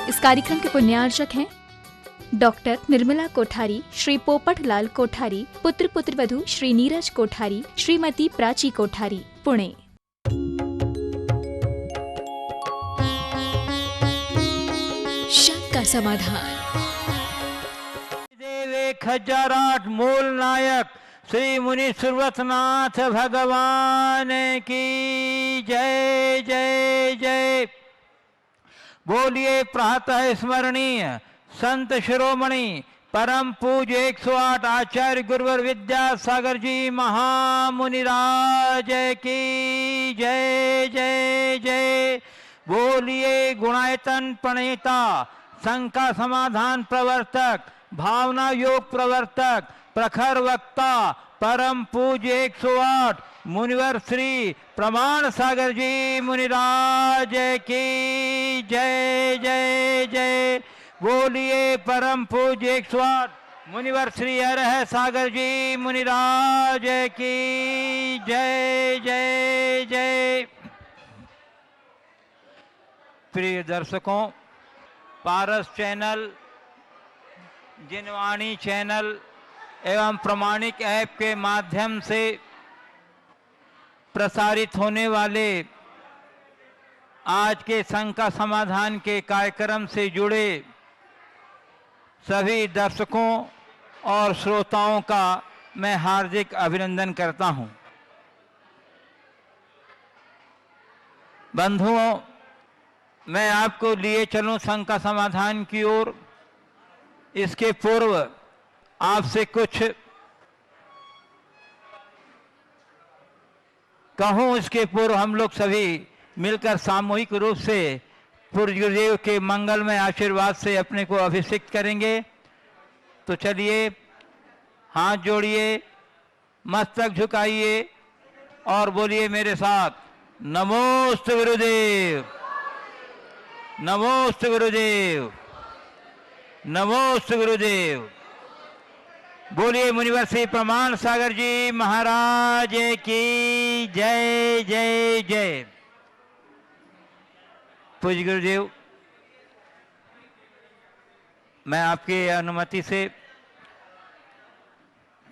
इस कार्यक्रम के पुण्यार्चक हैं डॉक्टर निर्मला कोठारी, श्री पोपट लाल कोठारी, पुत्र पुत्रवधू श्री नीरज कोठारी, श्रीमती प्राची कोठारी, पुणे। शंका समाधान। देवे खजाराट मूल नायक श्री मुनि सुरवतनाथ भगवान की जय जय जय। बोलिए प्रातः स्मरणीय संत शिरोमणि परम पूज्य 108 आचार्य गुरुवर विद्यासागर जी महामुनिराज की जय जय जय। बोलिए गुणायतन प्रणेता, शंका समाधान प्रवर्तक, भावना योग प्रवर्तक, प्रखर वक्ता, परम पूज्य 108 मुनिवर श्री प्रमाण सागर जी मुनिराज की जय जय जय। बोलिए परम पूज्य 108 मुनिवर श्री हरह सागर जी मुनिराज की जय जय जय। प्रिय दर्शकों, पारस चैनल, जिनवाणी चैनल एवं प्रमाणिक ऐप के माध्यम से प्रसारित होने वाले आज के शंका समाधान के कार्यक्रम से जुड़े सभी दर्शकों और श्रोताओं का मैं हार्दिक अभिनंदन करता हूं। बंधुओं, मैं आपको लिए चलूं शंका समाधान की ओर। इसके पूर्व आपसे कुछ कहूं, इसके पूर्व हम लोग सभी मिलकर सामूहिक रूप से पूज्य गुरुदेव के मंगलमय आशीर्वाद से अपने को अभिषिक्त करेंगे। तो चलिए, हाथ जोड़िए, मस्तक झुकाइए और बोलिए मेरे साथ, नमोस्तु गुरुदेव, नमोस्तु गुरुदेव, नमोस्तु गुरुदेव। बोलिए मुनिवर श्री प्रमाण सागर जी महाराज की जय जय जय। पूज्य गुरुदेव, मैं आपकी अनुमति से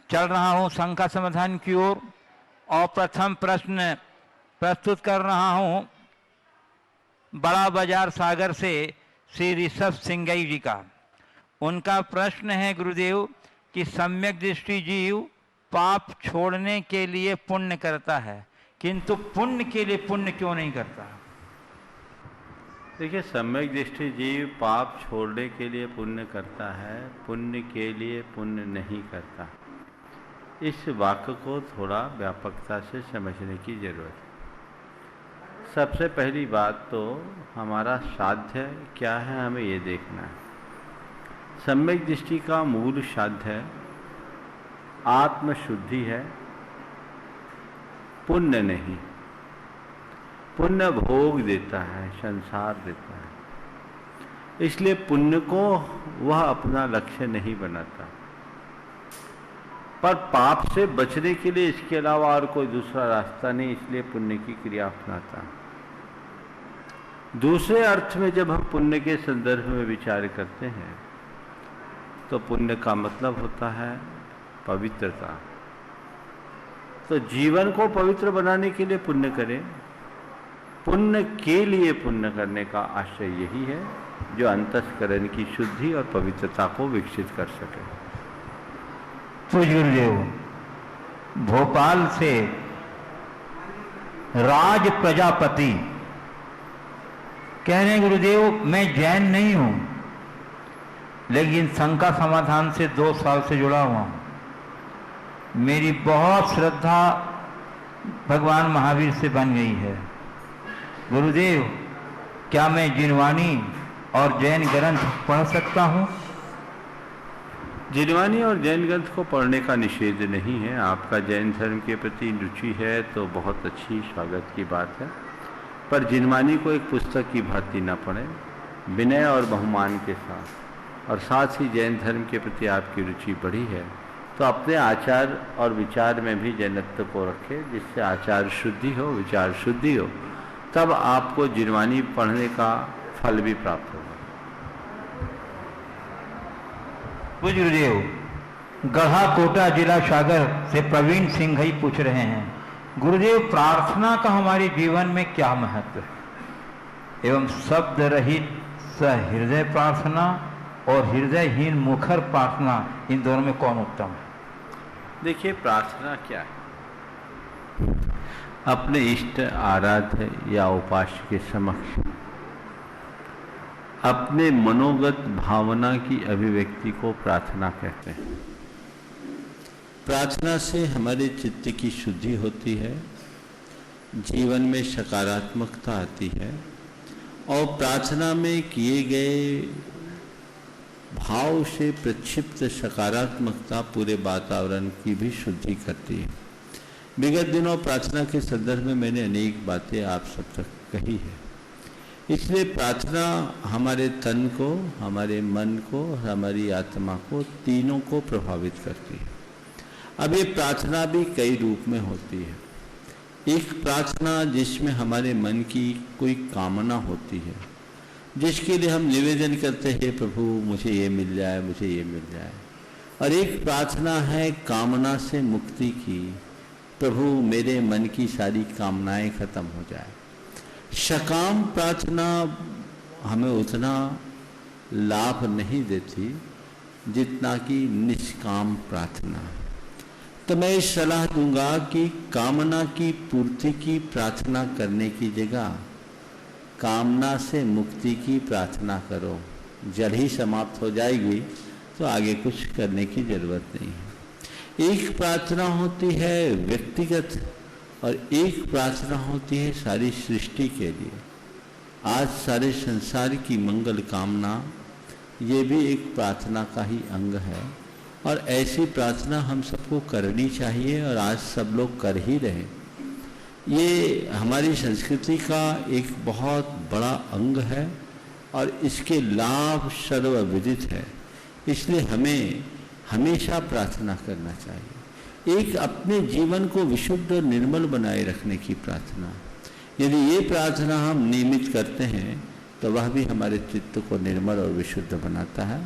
चल रहा हूं शंका समाधान की ओर और प्रथम प्रश्न प्रस्तुत कर रहा हूं बड़ा बाजार सागर से श्री ऋषभ सिंगई जी का। उनका प्रश्न है गुरुदेव कि सम्यक दृष्टि जीव पाप छोड़ने के लिए पुण्य करता है, किंतु पुण्य के लिए पुण्य क्यों नहीं करता? देखिए, सम्यक दृष्टि जीव पाप छोड़ने के लिए पुण्य करता है, पुण्य के लिए पुण्य नहीं करता। इस वाक्य को थोड़ा व्यापकता से समझने की जरूरत है। सबसे पहली बात तो हमारा साध्य क्या है, हमें ये देखना है। सम्यक दृष्टि का मूल साध्य है आत्मशुद्धि है, पुण्य नहीं। पुण्य भोग देता है, संसार देता है, इसलिए पुण्य को वह अपना लक्ष्य नहीं बनाता। पर पाप से बचने के लिए इसके अलावा और कोई दूसरा रास्ता नहीं, इसलिए पुण्य की क्रिया अपनाता। दूसरे अर्थ में जब हम पुण्य के संदर्भ में विचार करते हैं तो पुण्य का मतलब होता है पवित्रता। तो जीवन को पवित्र बनाने के लिए पुण्य करें। पुण्य के लिए पुण्य करने का आशय यही है जो अंतःकरण की शुद्धि और पवित्रता को विकसित कर सके। पूज्य गुरुदेव, भोपाल से राज प्रजापति कह रहे हैं गुरुदेव मैं जैन नहीं हूं, लेकिन शंका समाधान से 2 साल से जुड़ा हुआ हूं। मेरी बहुत श्रद्धा भगवान महावीर से बन गई है। गुरुदेव, क्या मैं जिनवानी और जैन ग्रंथ पढ़ सकता हूं? जिनवानी और जैन ग्रंथ को पढ़ने का निषेध नहीं है। आपका जैन धर्म के प्रति रुचि है तो बहुत अच्छी स्वागत की बात है, पर जिनवानी को एक पुस्तक की भांति न पढ़ें, विनय और बहुमान के साथ। और साथ ही जैन धर्म के प्रति आपकी रुचि बढ़ी है तो अपने आचार और विचार में भी जैनत्व को रखें, जिससे आचार शुद्धि हो, विचार शुद्धि हो, तब आपको जिनवानी पढ़ने का फल भी प्राप्त होगा। पूज्य गुरुदेव, गढ़ा कोटा जिला सागर से प्रवीण सिंह ही पूछ रहे हैं, गुरुदेव प्रार्थना का हमारे जीवन में क्या महत्व है एवं शब्द रहित हृदय प्रार्थना और हृदयहीन मुखर प्रार्थना, इन दोनों में कौन उत्तम है? देखिए, प्रार्थना क्या है? अपने इष्ट आराध्य या उपास्य के समक्ष अपने मनोगत भावना की अभिव्यक्ति को प्रार्थना कहते हैं। प्रार्थना से हमारे चित्त की शुद्धि होती है, जीवन में सकारात्मकता आती है और प्रार्थना में किए गए भाव से प्रक्षिप्त सकारात्मकता पूरे वातावरण की भी शुद्धि करती है। विगत दिनों प्रार्थना के संदर्भ में मैंने अनेक बातें आप सब तक कही है, इसलिए प्रार्थना हमारे तन को, हमारे मन को, हमारी आत्मा को, तीनों को प्रभावित करती है। अब ये प्रार्थना भी कई रूप में होती है। एक प्रार्थना जिसमें हमारे मन की कोई कामना होती है, जिसके लिए हम निवेदन करते हैं, प्रभु मुझे ये मिल जाए, मुझे ये मिल जाए। और एक प्रार्थना है कामना से मुक्ति की, प्रभु मेरे मन की सारी कामनाएं खत्म हो जाए। सकाम प्रार्थना हमें उतना लाभ नहीं देती जितना कि निष्काम प्रार्थना। तो मैं इस सलाह दूंगा कि कामना की पूर्ति की प्रार्थना करने की जगह कामना से मुक्ति की प्रार्थना करो। जल ही समाप्त हो जाएगी तो आगे कुछ करने की जरूरत नहीं है। एक प्रार्थना होती है व्यक्तिगत और एक प्रार्थना होती है सारी सृष्टि के लिए। आज सारे संसार की मंगल कामना, ये भी एक प्रार्थना का ही अंग है और ऐसी प्रार्थना हम सबको करनी चाहिए और आज सब लोग कर ही रहे। ये हमारी संस्कृति का एक बहुत बड़ा अंग है और इसके लाभ सर्वविदित है, इसलिए हमें हमेशा प्रार्थना करना चाहिए। एक अपने जीवन को विशुद्ध और निर्मल बनाए रखने की प्रार्थना, यदि ये प्रार्थना हम नियमित करते हैं तो वह भी हमारे चित्त को निर्मल और विशुद्ध बनाता है।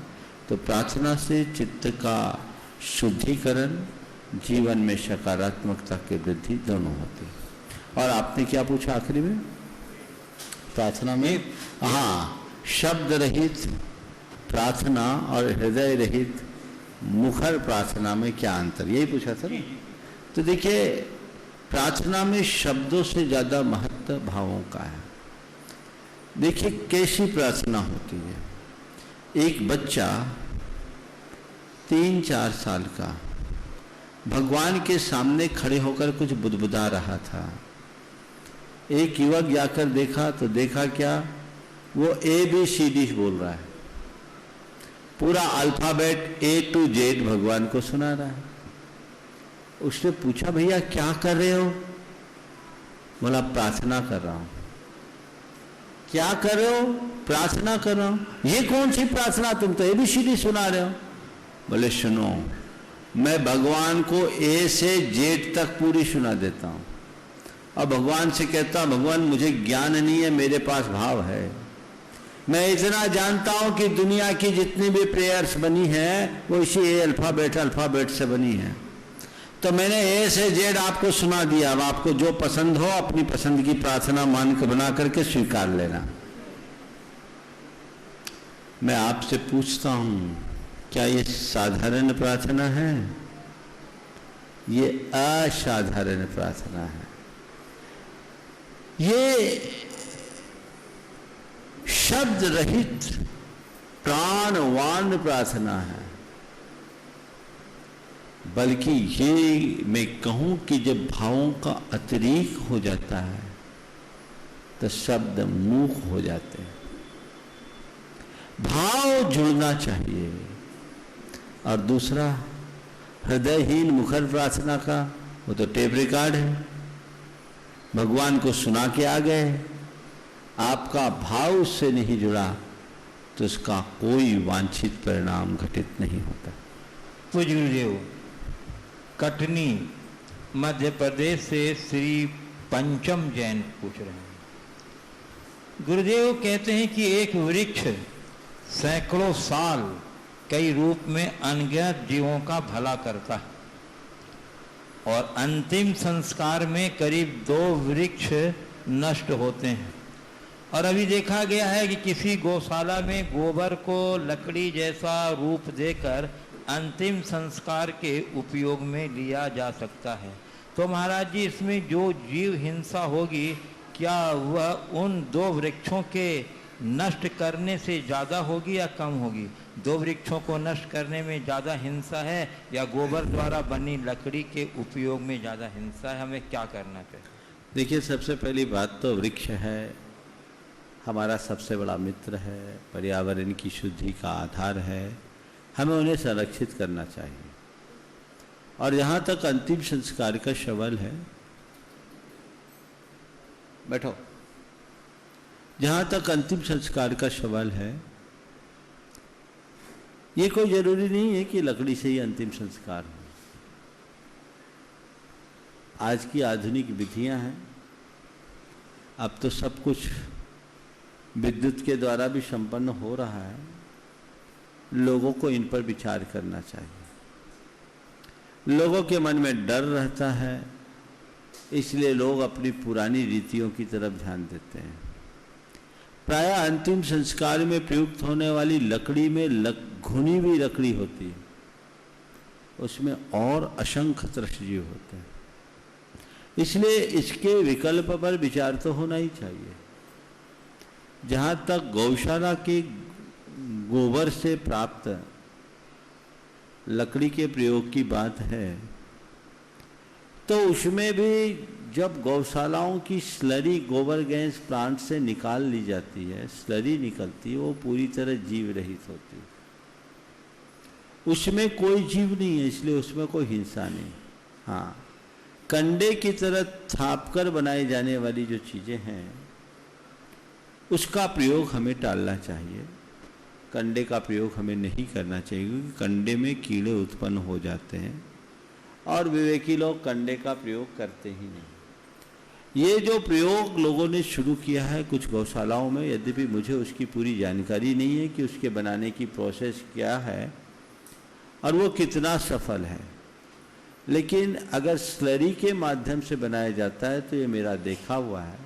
तो प्रार्थना से चित्त का शुद्धिकरण, जीवन में सकारात्मकता की वृद्धि दोनों होती है। और आपने क्या पूछा आखिरी में? प्रार्थना में शब्द रहित प्रार्थना और हृदय रहित मुखर प्रार्थना में क्या अंतर, यही पूछा था ना। तो देखिए, प्रार्थना में शब्दों से ज़्यादा महत्व भावों का है। देखिए कैसी प्रार्थना होती है। एक बच्चा 3-4 साल का भगवान के सामने खड़े होकर कुछ बुदबुदा रहा था। एक युवक जाकर देखा तो देखा क्या, वो ABCD बोल रहा है, पूरा अल्फाबेट A to Z भगवान को सुना रहा है। उसने पूछा, भैया क्या कर रहे हो? बोला प्रार्थना कर रहा हूं। क्या कर रहे हो? प्रार्थना कर रहा हूं। ये कौन सी प्रार्थना, तुम तो ABCD सुना रहे हो। बोले सुनो, मैं भगवान को A से Z तक पूरी सुना देता हूं और भगवान से कहता हूं, भगवान मुझे ज्ञान नहीं है, मेरे पास भाव है। मैं इतना जानता हूं कि दुनिया की जितनी भी प्रेयर्स बनी है वो इसी अल्फाबेट से बनी है। तो मैंने A से Z आपको सुना दिया। अब आपको जो पसंद हो अपनी पसंद की प्रार्थना मान के बना करके स्वीकार लेना। मैं आपसे पूछता हूं, क्या ये साधारण प्रार्थना है? ये असाधारण प्रार्थना है। ये शब्द रहित प्राणवान प्रार्थना है। बल्कि ये मैं कहूं कि जब भावों का अतिरेक हो जाता है तो शब्द मूक हो जाते हैं। भाव जुड़ना चाहिए। और दूसरा, हृदयहीन मुखर प्रार्थना का वो तो टेप रिकॉर्ड है, भगवान को सुना के आ गए, आपका भाव उससे नहीं जुड़ा तो उसका कोई वांछित परिणाम घटित नहीं होता। पूज्य गुरुदेव, कटनी मध्य प्रदेश से श्री पंचम जैन पूछ रहे हैं। गुरुदेव कहते हैं कि एक वृक्ष सैकड़ों साल कई रूप में अनगिनत जीवों का भला करता है और अंतिम संस्कार में करीब 2 वृक्ष नष्ट होते हैं। और अभी देखा गया है कि किसी गौशाला में गोबर को लकड़ी जैसा रूप देकर अंतिम संस्कार के उपयोग में लिया जा सकता है। तो महाराज जी, इसमें जो जीव हिंसा होगी, क्या वह उन 2 वृक्षों के नष्ट करने से ज़्यादा होगी या कम होगी? 2 वृक्षों को नष्ट करने में ज़्यादा हिंसा है या गोबर द्वारा बनी लकड़ी के उपयोग में ज़्यादा हिंसा है? हमें क्या करना चाहिए? देखिए, सबसे पहली बात तो वृक्ष है, हमारा सबसे बड़ा मित्र है, पर्यावरण की शुद्धि का आधार है, हमें उन्हें संरक्षित करना चाहिए। और जहाँ तक अंतिम संस्कार का सवाल है, बैठो, जहाँ तक अंतिम संस्कार का सवाल है, ये कोई जरूरी नहीं है कि लकड़ी से ही अंतिम संस्कार हो। आज की आधुनिक विधियां हैं, अब तो सब कुछ विद्युत के द्वारा भी संपन्न हो रहा है। लोगों को इन पर विचार करना चाहिए। लोगों के मन में डर रहता है, इसलिए लोग अपनी पुरानी रीतियों की तरफ ध्यान देते हैं। प्रायः अंतिम संस्कार में प्रयुक्त होने वाली लकड़ी में घुनी हुई लकड़ी होती है, उसमें और असंख्य त्रस्जीव होते हैं। इसलिए इसके विकल्प पर विचार तो होना ही चाहिए। जहाँ तक गौशाला के गोबर से प्राप्त लकड़ी के प्रयोग की बात है, तो उसमें भी जब गौशालाओं की स्लरी गोबर गैस प्लांट से निकाल ली जाती है, स्लरी निकलती है, वो पूरी तरह जीव रहित होती है। उसमें कोई जीव नहीं है, इसलिए उसमें कोई हिंसा नहीं। हाँ, कंडे की तरह थापकर बनाई जाने वाली जो चीज़ें हैं, उसका प्रयोग हमें टालना चाहिए। कंडे का प्रयोग हमें नहीं करना चाहिए, क्योंकि कंडे में कीड़े उत्पन्न हो जाते हैं और विवेकी लोग कंडे का प्रयोग करते ही नहीं। ये जो प्रयोग लोगों ने शुरू किया है कुछ गौशालाओं में, यद्यपि मुझे उसकी पूरी जानकारी नहीं है कि उसके बनाने की प्रोसेस क्या है और वो कितना सफल है, लेकिन अगर स्लरी के माध्यम से बनाया जाता है तो ये मेरा देखा हुआ है,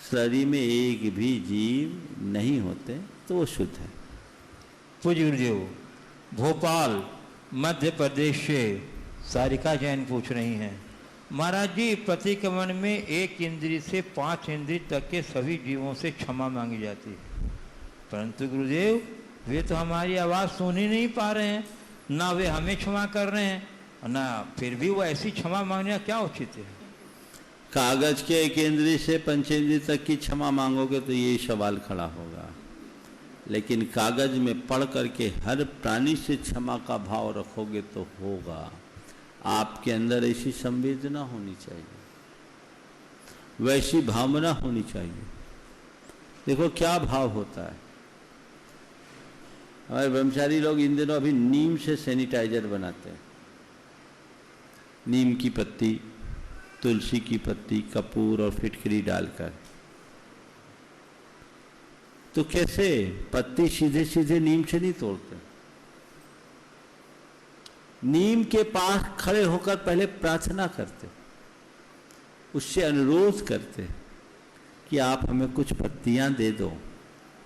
स्लरी में एक भी जीव नहीं होते, तो वो शुद्ध है। पूज्य गुरुदेव, भोपाल मध्य प्रदेश से सारिका जैन पूछ रही हैं, महाराज जी, प्रतिक्रमण में 1 इंद्री से 5 इंद्री तक के सभी जीवों से क्षमा मांगी जाती है, परंतु गुरुदेव वे तो हमारी आवाज़ सुन ही नहीं पा रहे हैं, ना वे हमें क्षमा कर रहे हैं, ना फिर भी वो ऐसी क्षमा मांगना क्या उचित है? कागज के 1 इंद्री से 5 इंद्री तक की क्षमा मांगोगे तो ये सवाल खड़ा होगा, लेकिन कागज में पढ़ करके हर प्राणी से क्षमा का भाव रखोगे तो होगा। आपके अंदर ऐसी संवेदना होनी चाहिए, वैसी भावना होनी चाहिए। देखो क्या भाव होता है। हमारे ब्रह्मचारी लोग इन दिनों अभी नीम से सैनिटाइजर बनाते हैं। नीम की पत्ती, तुलसी की पत्ती, कपूर और फिटकरी डालकर। तो कैसे? पत्ती सीधे सीधे नीम से नहीं तोड़ते, नीम के पास खड़े होकर पहले प्रार्थना करते, उससे अनुरोध करते कि आप हमें कुछ पत्तियां दे दो,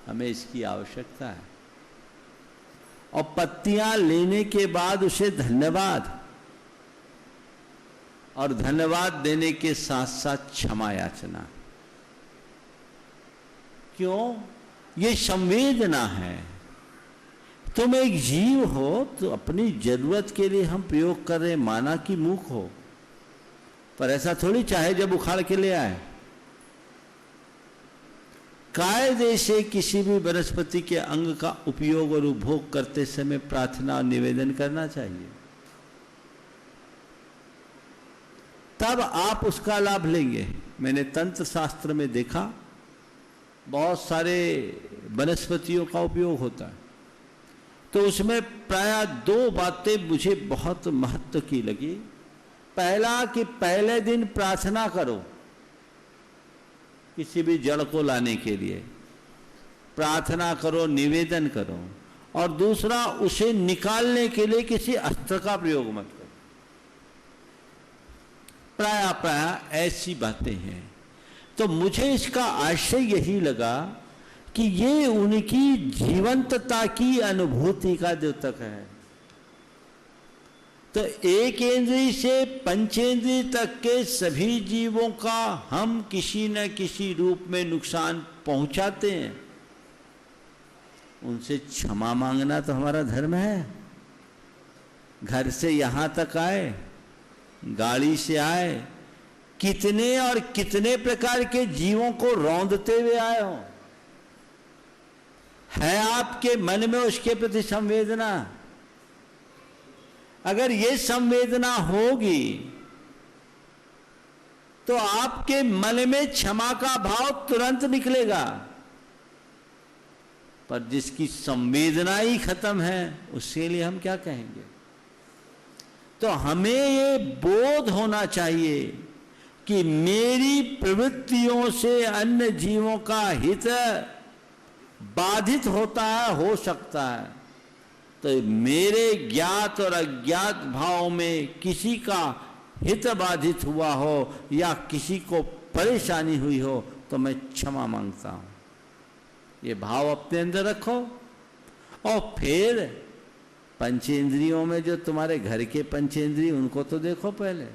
हमें इसकी आवश्यकता है। और पत्तियां लेने के बाद उसे धन्यवाद, और धन्यवाद देने के साथ साथ क्षमा याचना। क्यों? ये संवेदना है। तुम एक जीव हो तो अपनी जरूरत के लिए हम प्रयोग कर रहे, माना कि मूक हो, पर ऐसा थोड़ी चाहे जब उखाड़ के ले आए। कायदे से किसी भी वनस्पति के अंग का उपयोग और उपभोग करते समय प्रार्थना और निवेदन करना चाहिए, तब आप उसका लाभ लेंगे। मैंने तंत्र शास्त्र में देखा, बहुत सारे वनस्पतियों का उपयोग होता है, तो उसमें प्रायः 2 बातें मुझे बहुत महत्व की लगी। पहला कि पहले दिन प्रार्थना करो किसी भी जड़ को लाने के लिए, प्रार्थना करो, निवेदन करो। और दूसरा, उसे निकालने के लिए किसी अस्त्र का प्रयोग मत करो। प्राय ऐसी बातें हैं। तो मुझे इसका आशय यही लगा कि ये उनकी जीवंतता की अनुभूति का द्योतक है। तो एक इंद्रिय से पंचेंद्रिय तक के सभी जीवों का हम किसी न किसी रूप में नुकसान पहुंचाते हैं। उनसे क्षमा मांगना तो हमारा धर्म है। घर से यहां तक आए, गाड़ी से आए, कितने और कितने प्रकार के जीवों को रौंदते हुए आए हो, है आपके मन में उसके प्रति संवेदना? अगर ये संवेदना होगी तो आपके मन में क्षमा का भाव तुरंत निकलेगा। पर जिसकी संवेदना ही खत्म है, उसके लिए हम क्या कहेंगे? तो हमें ये बोध होना चाहिए कि मेरी प्रवृत्तियों से अन्य जीवों का हित बाधित होता है, हो सकता है। तो मेरे ज्ञात और अज्ञात भाव में किसी का हित बाधित हुआ हो या किसी को परेशानी हुई हो तो मैं क्षमा मांगता हूं। ये भाव अपने अंदर रखो। और फिर पंचेंद्रियों में जो तुम्हारे घर के पंचेंद्रिय, उनको तो देखो पहले,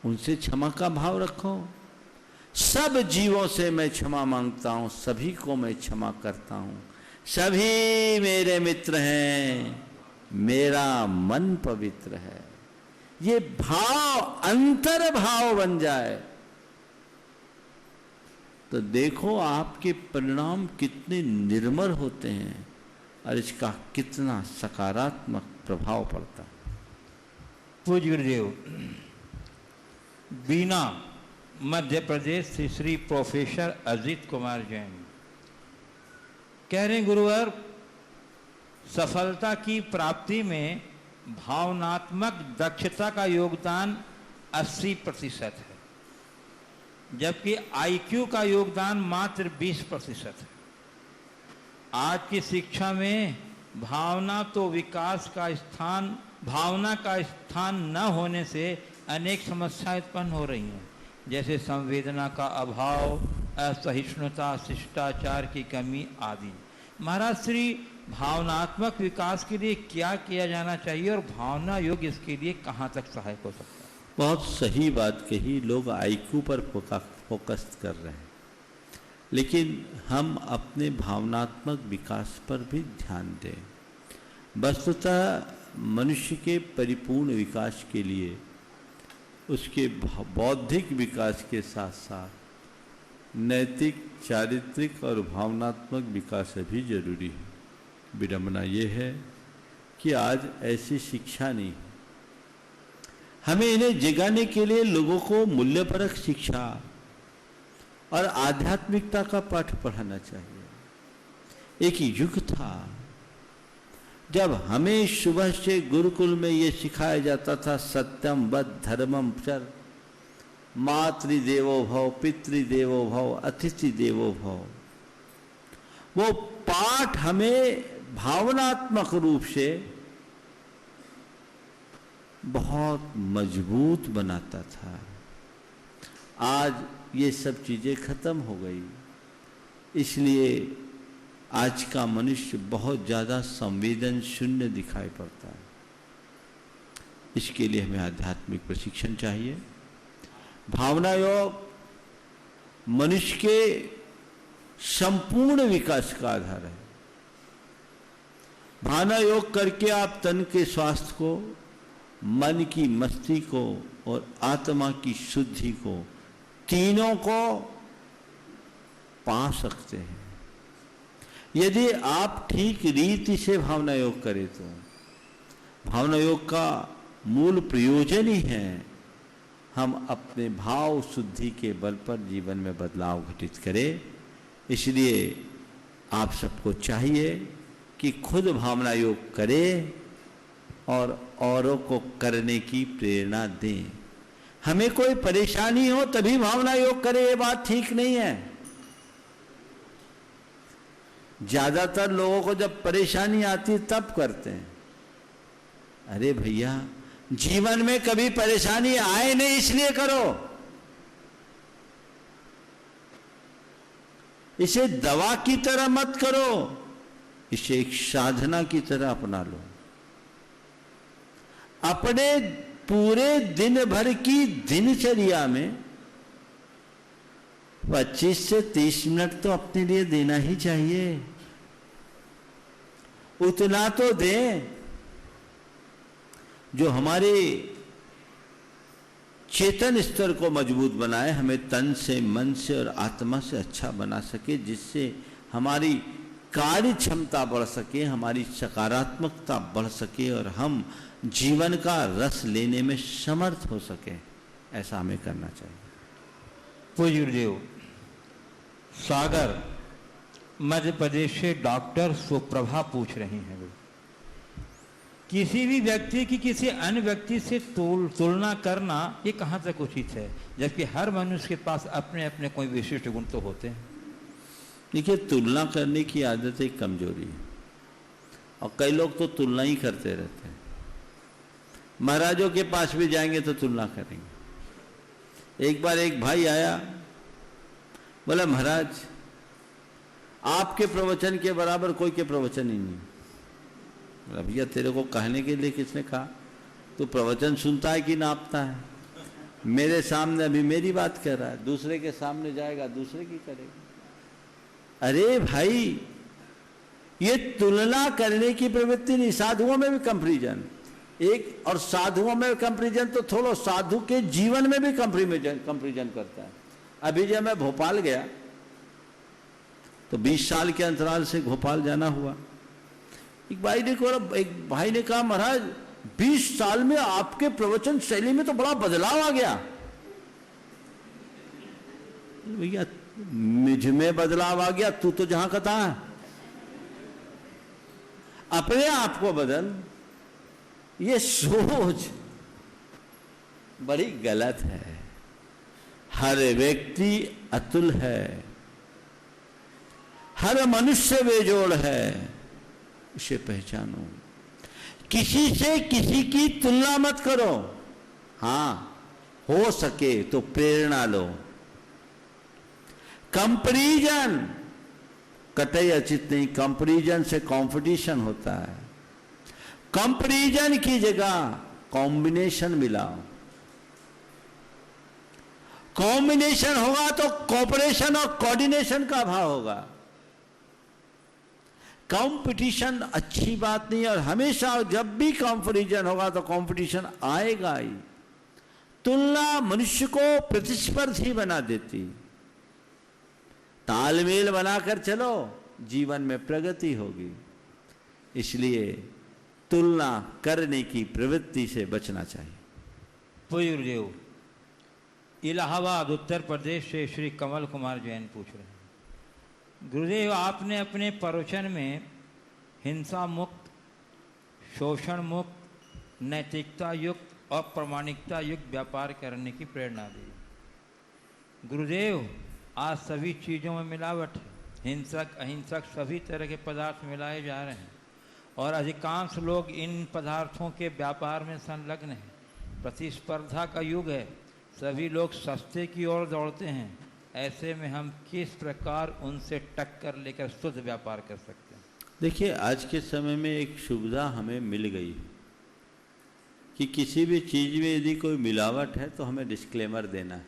उनसे क्षमा का भाव रखो। सब जीवों से मैं क्षमा मांगता हूं, सभी को मैं क्षमा करता हूं, सभी मेरे मित्र हैं, मेरा मन पवित्र है। ये भाव अंतर भाव बन जाए तो देखो आपके परिणाम कितने निर्मल होते हैं और इसका कितना सकारात्मक प्रभाव पड़ता है। पूज्य गुरुदेव, बीना मध्य प्रदेश से श्री प्रोफेसर अजीत कुमार जैन कह रहे हैं, गुरुवर, सफलता की प्राप्ति में भावनात्मक दक्षता का योगदान 80% है, जबकि आईक्यू का योगदान मात्र 20% है। आज की शिक्षा में भावना का स्थान न होने से अनेक समस्याएं उत्पन्न हो रही हैं, जैसे संवेदना का अभाव, असहिष्णुता, शिष्टाचार की कमी आदि। महाराज श्री, भावनात्मक विकास के लिए क्या किया जाना चाहिए और भावना योग इसके लिए कहाँ तक सहायक हो सकता है? बहुत सही बात कही। लोग आईक्यू पर फोकस कर रहे हैं, लेकिन हम अपने भावनात्मक विकास पर भी ध्यान दें। वस्तुतः मनुष्य के परिपूर्ण विकास के लिए उसके बौद्धिक विकास के साथ साथ नैतिक, चारित्रिक और भावनात्मक विकास भी जरूरी है। विडंबना ये है कि आज ऐसी शिक्षा नहीं है। हमें इन्हें जगाने के लिए लोगों को मूल्यपरक शिक्षा और आध्यात्मिकता का पाठ पढ़ाना चाहिए। एक युग था जब हमें सुबह से गुरुकुल में ये सिखाया जाता था, सत्यम वद धर्मम चर, मातृदेवो भव, पितृदेवो भव, अतिथि देवो भव। वो पाठ हमें भावनात्मक रूप से बहुत मजबूत बनाता था। आज ये सब चीजें खत्म हो गई, इसलिए आज का मनुष्य बहुत ज्यादा संवेदन शून्य दिखाई पड़ता है। इसके लिए हमें आध्यात्मिक प्रशिक्षण चाहिए। भावना योग मनुष्य के संपूर्ण विकास का आधार है। भावना योग करके आप तन के स्वास्थ्य को, मन की मस्ती को और आत्मा की शुद्धि को, तीनों को पा सकते हैं। यदि आप ठीक रीति से भावना योग करें तो भावना योग का मूल प्रयोजन ही है हम अपने भाव शुद्धि के बल पर जीवन में बदलाव घटित करें। इसलिए आप सबको चाहिए कि खुद भावना योग करें और औरों को करने की प्रेरणा दें। हमें कोई परेशानी हो तभी भावना योग करें, ये बात ठीक नहीं है। ज्यादातर लोगों को जब परेशानी आती तब करते हैं। अरे भैया, जीवन में कभी परेशानी आए नहीं इसलिए करो। इसे दवा की तरह मत करो, इसे एक साधना की तरह अपना लो। अपने पूरे दिन भर की दिनचर्या में 25 से 30 मिनट तो अपने लिए देना ही चाहिए। उतना तो दें जो हमारे चेतन स्तर को मजबूत बनाए, हमें तन से, मन से और आत्मा से अच्छा बना सके, जिससे हमारी कार्य क्षमता बढ़ सके, हमारी सकारात्मकता बढ़ सके और हम जीवन का रस लेने में समर्थ हो सके। ऐसा हमें करना चाहिए। पूज्य गुरुदेव, सागर मध्य प्रदेश से डॉक्टर सुप्रभा पूछ रही हैं, किसी भी व्यक्ति की किसी अन्य व्यक्ति से तुलना करना ये कहाँ तक उचित है, जबकि हर मनुष्य के पास अपने अपने कोई विशिष्ट गुण तो होते हैं। देखिए, तुलना करने की आदत एक कमजोरी है और कई लोग तो तुलना ही करते रहते हैं। महाराजों के पास भी जाएंगे तो तुलना करेंगे। एक बार एक भाई आया, बोला महाराज आपके प्रवचन के बराबर कोई के प्रवचन ही नहीं। भैया तेरे को कहने के लिए किसने कहा? तू प्रवचन सुनता है कि नापता है? मेरे सामने अभी मेरी बात कर रहा है, दूसरे के सामने जाएगा दूसरे की करेगा। अरे भाई, ये तुलना करने की प्रवृत्ति नहीं। साधुओं में भी कंपैरिजन एक, और साधुओं में कंपैरिजन तो थोड़ा साधु के जीवन में भी कंपैरिजन करता है। अभी जब मैं भोपाल गया तो 20 साल के अंतराल से भोपाल जाना हुआ। एक भाई ने कहा महाराज 20 साल में आपके प्रवचन शैली में तो बड़ा बदलाव आ गया। भैया मुझ में बदलाव आ गया, तू तो जहां का तहां है। अपने आप को बदल। ये सोच बड़ी गलत है। हर व्यक्ति अतुल है, हर मनुष्य बेजोड़ है, इसे पहचानो। किसी से किसी की तुलना मत करो। हां, हो सके तो प्रेरणा लो। कंपैरिजन कतई उचित नहीं। कंपैरिजन से कंपटीशन होता है। कंपैरिजन की जगह कॉम्बिनेशन मिलाओ। कॉम्बिनेशन होगा तो कोऑपरेशन और कोऑर्डिनेशन का भाव होगा। कंपटीशन अच्छी बात नहीं, और हमेशा जब भी कंपैरिजन होगा तो कंपटीशन आएगा ही। तुलना मनुष्य को प्रतिस्पर्धी बना देती। तालमेल बनाकर चलो, जीवन में प्रगति होगी। इसलिए तुलना करने की प्रवृत्ति से बचना चाहिए। पूज्य गुरुदेव, इलाहाबाद उत्तर प्रदेश से श्री कमल कुमार जैन पूछ रहे हैं, गुरुदेव आपने अपने प्रवचन में हिंसा मुक्त, शोषण मुक्त, नैतिकता युक्त और प्रामाणिकता युक्त व्यापार करने की प्रेरणा दी। गुरुदेव, आज सभी चीज़ों में मिलावट है। हिंसक अहिंसक सभी तरह के पदार्थ मिलाए जा रहे हैं और अधिकांश लोग इन पदार्थों के व्यापार में संलग्न हैं। प्रतिस्पर्धा का युग है, सभी लोग सस्ते की ओर दौड़ते हैं। ऐसे में हम किस प्रकार उनसे टक्कर लेकर शुद्ध व्यापार कर सकते हैं? देखिए, आज के समय में एक सुविधा हमें मिल गई कि किसी भी चीज़ में यदि कोई मिलावट है तो हमें डिस्क्लेमर देना है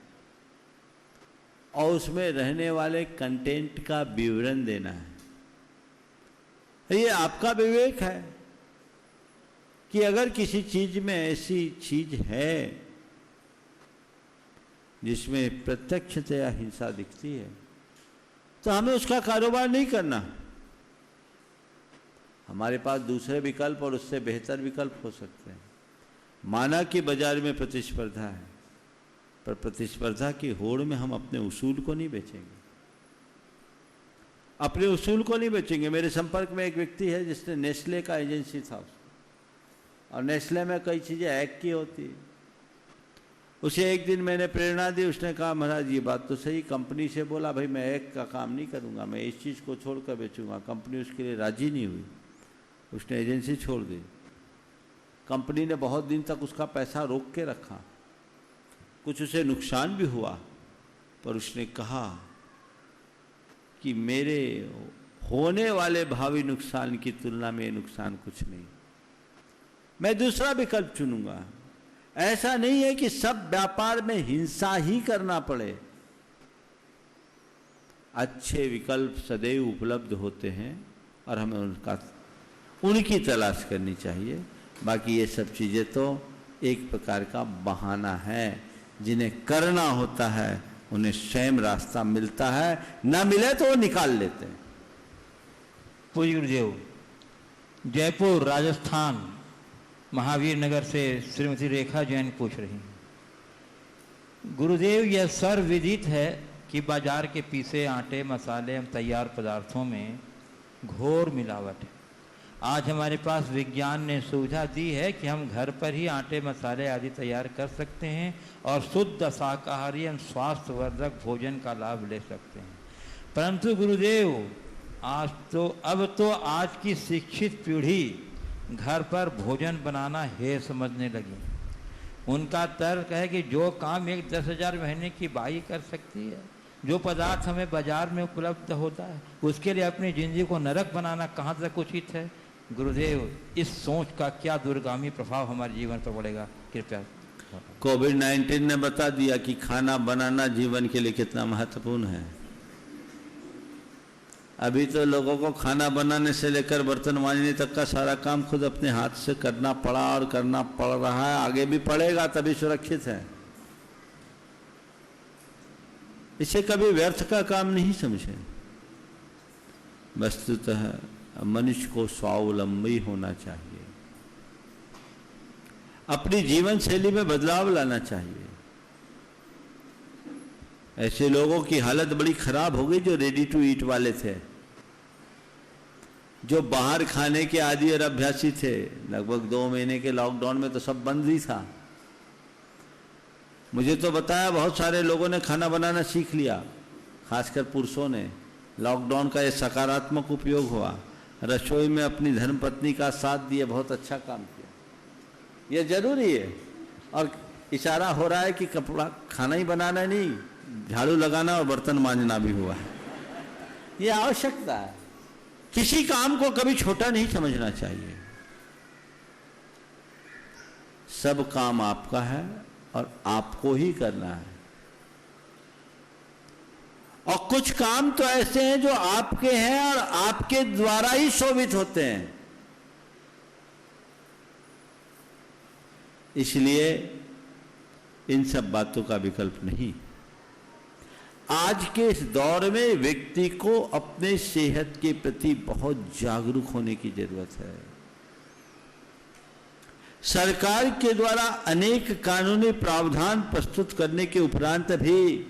और उसमें रहने वाले कंटेंट का विवरण देना है। ये आपका विवेक है कि अगर किसी चीज में ऐसी चीज है जिसमें प्रत्यक्षतया हिंसा दिखती है तो हमें उसका कारोबार नहीं करना। हमारे पास दूसरे विकल्प और उससे बेहतर विकल्प हो सकते हैं। माना कि बाजार में प्रतिस्पर्धा है, पर प्रतिस्पर्धा की होड़ में हम अपने उसूल को नहीं बेचेंगे। अपने उसूल को नहीं बेचेंगे। मेरे संपर्क में एक व्यक्ति है जिसने नेस्ले का एजेंसी था, और नेस्ले में कई चीज़ें एग की होती है। उसे एक दिन मैंने प्रेरणा दी, उसने कहा महाराज ये बात तो सही, कंपनी से बोला भाई मैं एग का काम नहीं करूँगा, मैं इस चीज़ को छोड़कर बेचूंगा। कंपनी उसके लिए राजी नहीं हुई, उसने एजेंसी छोड़ दी। कंपनी ने बहुत दिन तक उसका पैसा रोक के रखा, कुछ उसे नुकसान भी हुआ, पर उसने कहा कि मेरे होने वाले भावी नुकसान की तुलना में नुकसान कुछ नहीं, मैं दूसरा विकल्प चुनूंगा। ऐसा नहीं है कि सब व्यापार में हिंसा ही करना पड़े, अच्छे विकल्प सदैव उपलब्ध होते हैं और हमें उनकी तलाश करनी चाहिए। बाकी ये सब चीज़ें तो एक प्रकार का बहाना है, जिन्हें करना होता है उन्हें स्वयं रास्ता मिलता है, ना मिले तो वो निकाल लेते हैं। पूज्य गुरुदेव, जयपुर राजस्थान महावीर नगर से श्रीमती रेखा जैन पूछ रही हैं, गुरुदेव यह सर्वविदित है कि बाजार के पीसे आटे मसाले एवं तैयार पदार्थों में घोर मिलावट है। आज हमारे पास विज्ञान ने सुविधा दी है कि हम घर पर ही आटे मसाले आदि तैयार कर सकते हैं और शुद्ध शाकाहारी एवं स्वास्थ्यवर्धक भोजन का लाभ ले सकते हैं। परंतु गुरुदेव अब तो आज की शिक्षित पीढ़ी घर पर भोजन बनाना है समझने लगी। उनका तर्क है कि जो काम एक 10,000 महीने की बाई कर सकती है, जो पदार्थ हमें बाजार में उपलब्ध होता है, उसके लिए अपनी जिंदगी को नरक बनाना कहाँ तक उचित है। गुरुदेव, इस सोच का क्या दूरगामी प्रभाव हमारे जीवन पर पड़ेगा, कृपया। कोविड-19 ने बता दिया कि खाना बनाना जीवन के लिए कितना महत्वपूर्ण है। अभी तो लोगों को खाना बनाने से लेकर बर्तन मांजने तक का सारा काम खुद अपने हाथ से करना पड़ा और करना पड़ रहा है, आगे भी पड़ेगा, तभी सुरक्षित है। इसे कभी व्यर्थ का काम नहीं समझे। वस्तुतः मनुष्य को स्वावलंबी होना चाहिए, अपनी जीवन शैली में बदलाव लाना चाहिए। ऐसे लोगों की हालत बड़ी खराब हो गई जो रेडी टू ईट वाले थे, जो बाहर खाने के आदी और अभ्यासी थे। लगभग 2 महीने के लॉकडाउन में तो सब बंद ही था। मुझे तो बताया बहुत सारे लोगों ने खाना बनाना सीख लिया, खासकर पुरुषों ने। लॉकडाउन का ये सकारात्मक उपयोग हुआ, रसोई में अपनी धर्मपत्नी का साथ दिए, बहुत अच्छा काम किया। ये जरूरी है। और इशारा हो रहा है कि कपड़ा खाना ही बनाना नहीं, झाड़ू लगाना और बर्तन मांजना भी हुआ है। ये आवश्यकता है। किसी काम को कभी छोटा नहीं समझना चाहिए। सब काम आपका है और आपको ही करना है। और कुछ काम तो ऐसे हैं जो आपके हैं और आपके द्वारा ही शोभित होते हैं। इसलिए इन सब बातों का विकल्प नहीं। आज के इस दौर में व्यक्ति को अपने सेहत के प्रति बहुत जागरूक होने की जरूरत है। सरकार के द्वारा अनेक कानूनी प्रावधान प्रस्तुत करने के उपरांत भी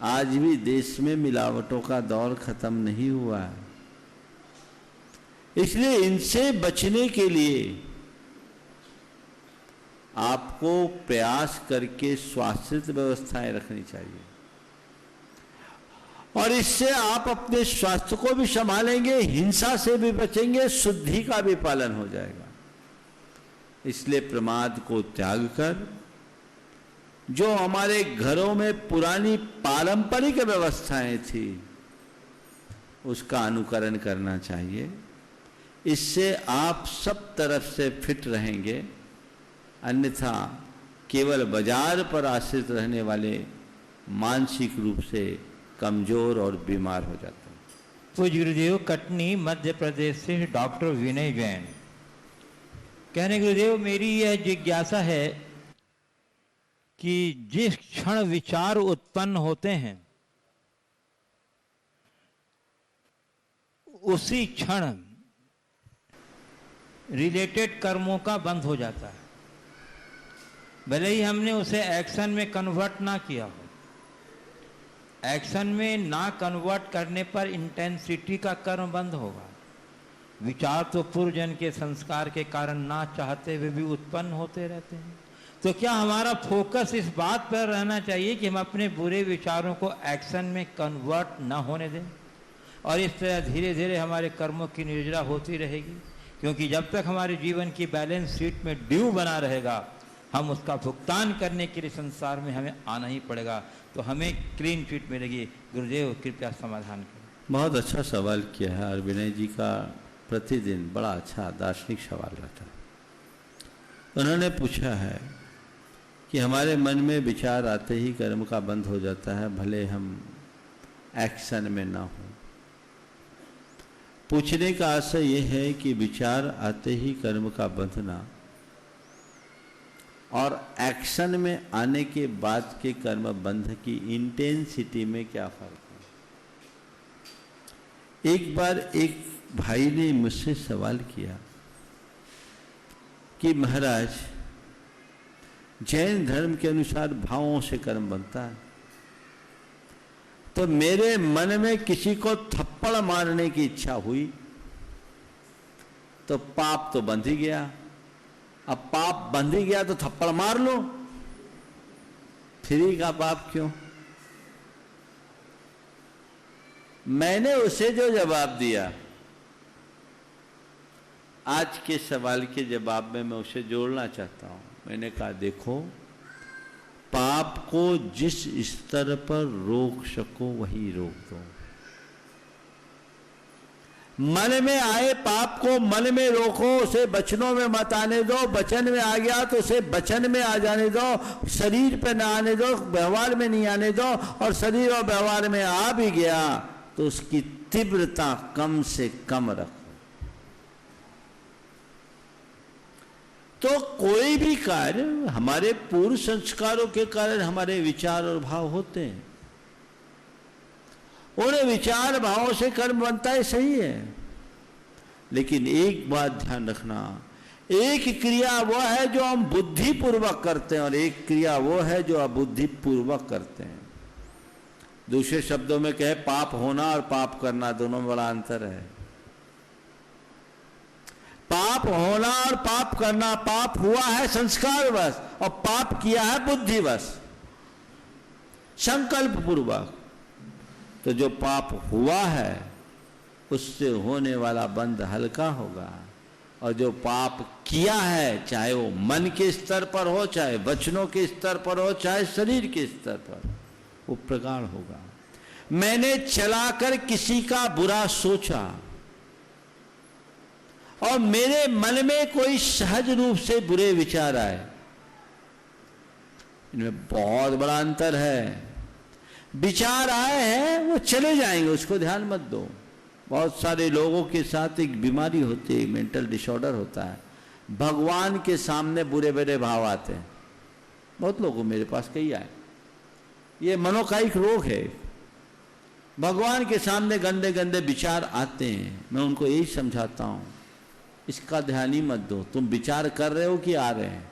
आज भी देश में मिलावटों का दौर खत्म नहीं हुआ है। इसलिए इनसे बचने के लिए आपको प्रयास करके स्वास्थ्य व्यवस्थाएं रखनी चाहिए, और इससे आप अपने स्वास्थ्य को भी संभालेंगे, हिंसा से भी बचेंगे, शुद्धि का भी पालन हो जाएगा। इसलिए प्रमाद को त्याग कर जो हमारे घरों में पुरानी पारंपरिक व्यवस्थाएं थी उसका अनुकरण करना चाहिए। इससे आप सब तरफ से फिट रहेंगे, अन्यथा केवल बाजार पर आश्रित रहने वाले मानसिक रूप से कमजोर और बीमार हो जाते हैं। पूज्य गुरुदेव, कटनी मध्य प्रदेश से डॉक्टर विनय जैन कहने, गुरुदेव मेरी यह जिज्ञासा है कि जिस क्षण विचार उत्पन्न होते हैं उसी क्षण रिलेटेड कर्मों का बंद हो जाता है, भले ही हमने उसे एक्शन में कन्वर्ट ना किया हो। एक्शन में ना कन्वर्ट करने पर इंटेंसिटी का कर्म बंद होगा, विचार तो पूर्वजन्म के संस्कार के कारण ना चाहते हुए भी उत्पन्न होते रहते हैं। तो क्या हमारा फोकस इस बात पर रहना चाहिए कि हम अपने बुरे विचारों को एक्शन में कन्वर्ट ना होने दें, और इस तरह धीरे धीरे हमारे कर्मों की निर्जरा होती रहेगी, क्योंकि जब तक हमारे जीवन की बैलेंस शीट में ड्यू बना रहेगा, हम उसका भुगतान करने के लिए संसार में हमें आना ही पड़ेगा। तो हमें क्लीन चिट मिलेगी। गुरुदेव कृपया समाधान करें। बहुत अच्छा सवाल किया है, और विनय जी का प्रतिदिन बड़ा अच्छा दार्शनिक सवाल रहता है। उन्होंने पूछा है कि हमारे मन में विचार आते ही कर्म का बंद हो जाता है, भले हम एक्शन में ना हो। पूछने का आशय यह है कि विचार आते ही कर्म का बंधना और एक्शन में आने के बाद के कर्म बंध की इंटेंसिटी में क्या फर्क है। एक बार एक भाई ने मुझसे सवाल किया कि महाराज, जैन धर्म के अनुसार भावों से कर्म बनता है, तो मेरे मन में किसी को थप्पड़ मारने की इच्छा हुई तो पाप तो बंध ही गया। अब पाप बंध ही गया तो थप्पड़ मार लो, फ्री का पाप क्यों? मैंने उसे जो जवाब दिया, आज के सवाल के जवाब में मैं उसे जोड़ना चाहता हूं। मैंने कहा, देखो, पाप को जिस स्तर पर रोक सको वही रोक दो। मन में आए पाप को मन में रोको, उसे वचनों में मत आने दो। वचन में आ गया तो उसे वचन में आ जाने दो, शरीर पे ना आने दो, व्यवहार में नहीं आने दो। और शरीर और व्यवहार में आ भी गया तो उसकी तीव्रता कम से कम रखो। तो कोई भी कार्य हमारे पूर्व संस्कारों के कारण हमारे विचार और भाव होते हैं। उन विचार भावों से कर्म बनता है, सही है। लेकिन एक बात ध्यान रखना, एक क्रिया वो है जो हम बुद्धिपूर्वक करते हैं और एक क्रिया वो है जो अबुद्धिपूर्वक करते हैं। दूसरे शब्दों में कहे, पाप होना और पाप करना दोनों में बड़ा अंतर है। पाप होना और पाप करना, पाप हुआ है संस्कारवश और पाप किया है बुद्धिवश, संकल्प पूर्वक। तो जो पाप हुआ है उससे होने वाला बंध हल्का होगा, और जो पाप किया है, चाहे वो मन के स्तर पर हो, चाहे वचनों के स्तर पर हो, चाहे शरीर के स्तर पर, वो प्रगाढ़ होगा। मैंने चलाकर किसी का बुरा सोचा और मेरे मन में कोई सहज रूप से बुरे विचार आए, इनमें बहुत बड़ा अंतर है। विचार आए हैं, वो चले जाएंगे, उसको ध्यान मत दो। बहुत सारे लोगों के साथ एक बीमारी होती है, मेंटल डिसऑर्डर होता है। भगवान के सामने बुरे बुरे भाव आते हैं। बहुत लोगों मेरे पास कई आए, ये मनोकायिक रोग है। भगवान के सामने गंदे गंदे विचार आते हैं। मैं उनको यही समझाता हूं, इसका ध्यान ही मत दो। तुम विचार कर रहे हो कि आ रहे हैं,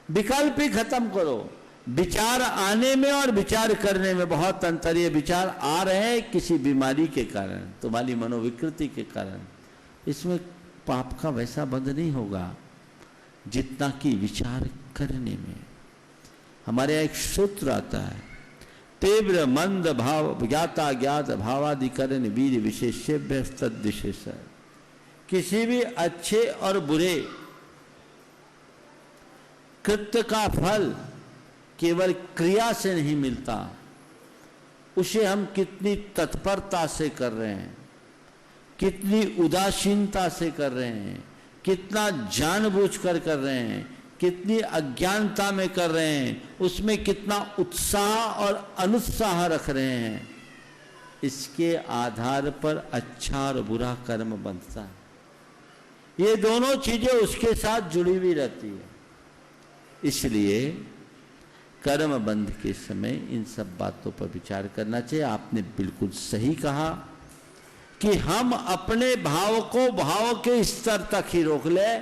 विकल्प ही खत्म करो। विचार आने में और विचार करने में बहुत अंतर है। विचार आ रहे हैं किसी बीमारी के कारण, तुम्हारी मनोविकृति के कारण, इसमें पाप का वैसा बंध नहीं होगा जितना कि विचार करने में। हमारे यहाँ एक सूत्र आता है, तीव्र मंद भाव ज्ञाता ज्ञात भावादिकरण वीर विशेषेभ्य तद विशेष। किसी भी अच्छे और बुरे कृत्य का फल केवल क्रिया से नहीं मिलता, उसे हम कितनी तत्परता से कर रहे हैं, कितनी उदासीनता से कर रहे हैं, कितना जानबूझकर कर रहे हैं, कितनी अज्ञानता में कर रहे हैं, उसमें कितना उत्साह और अनुत्साह रख रहे हैं, इसके आधार पर अच्छा और बुरा कर्म बनता है। ये दोनों चीजें उसके साथ जुड़ी हुई रहती है। इसलिए कर्म बंध के समय इन सब बातों पर विचार करना चाहिए। आपने बिल्कुल सही कहा कि हम अपने भाव को भाव के स्तर तक ही रोक ले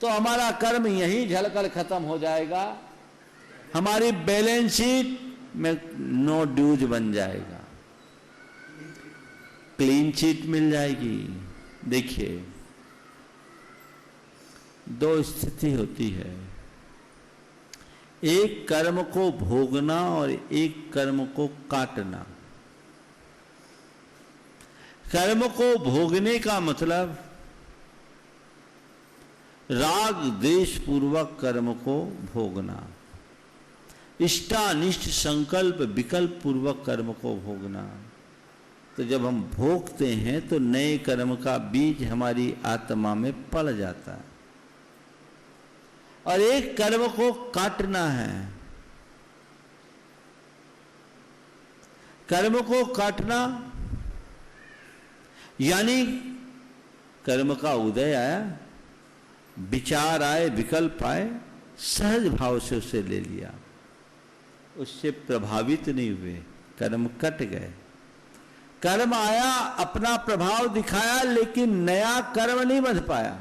तो हमारा कर्म यहीं झलकर खत्म हो जाएगा, हमारी बैलेंस शीट में नो ड्यूज बन जाएगा। क्लीन चिट मिल जाएगी। देखिए, दो स्थिति होती है, एक कर्म को भोगना और एक कर्म को काटना। कर्म को भोगने का मतलब राग द्वेष पूर्वक कर्म को भोगना, इष्टानिष्ट संकल्प विकल्प पूर्वक कर्म को भोगना। तो जब हम भोगते हैं तो नए कर्म का बीज हमारी आत्मा में पड़ जाता है। और एक कर्म को काटना है। कर्म को काटना यानी कर्म का उदय आया, विचार आए, विकल्प आए, सहज भाव से उसे ले लिया, उससे प्रभावित नहीं हुए, कर्म कट गए। कर्म आया, अपना प्रभाव दिखाया, लेकिन नया कर्म नहीं बंध पाया।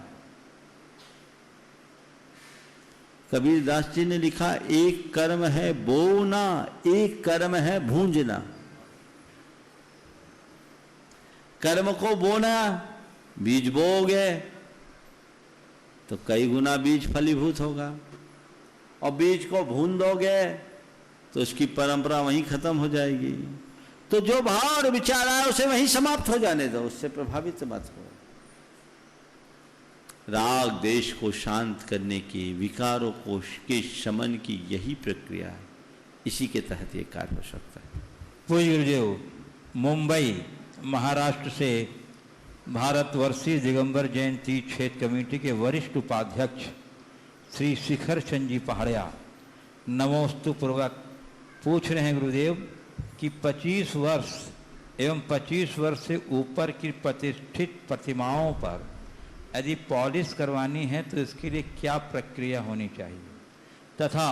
कबीरदास जी ने लिखा, एक कर्म है बोना, एक कर्म है भूंजना। कर्म को बोना, बीज बोओगे तो कई गुना बीज फलीभूत होगा, और बीज को भून दोगे तो उसकी परंपरा वहीं खत्म हो जाएगी। तो जो भाव और विचार आया उसे वहीं समाप्त हो जाने दो, उससे प्रभावित मत हो। राग देश को शांत करने की, विकारों को के शमन की यही प्रक्रिया है। इसी के तहत ये कार्य हो सकता है। पूज्य गुरुदेव, मुंबई महाराष्ट्र से भारतवर्षीय दिगंबर जयंती क्षेत्र कमेटी के वरिष्ठ उपाध्यक्ष श्री शिखर चंद जी पहाड़िया नमोस्तु पूर्वक पूछ रहे हैं गुरुदेव कि 25 वर्ष एवं 25 वर्ष से ऊपर की प्रतिष्ठित प्रतिमाओं पर यदि पॉलिश करवानी है तो इसके लिए क्या प्रक्रिया होनी चाहिए, तथा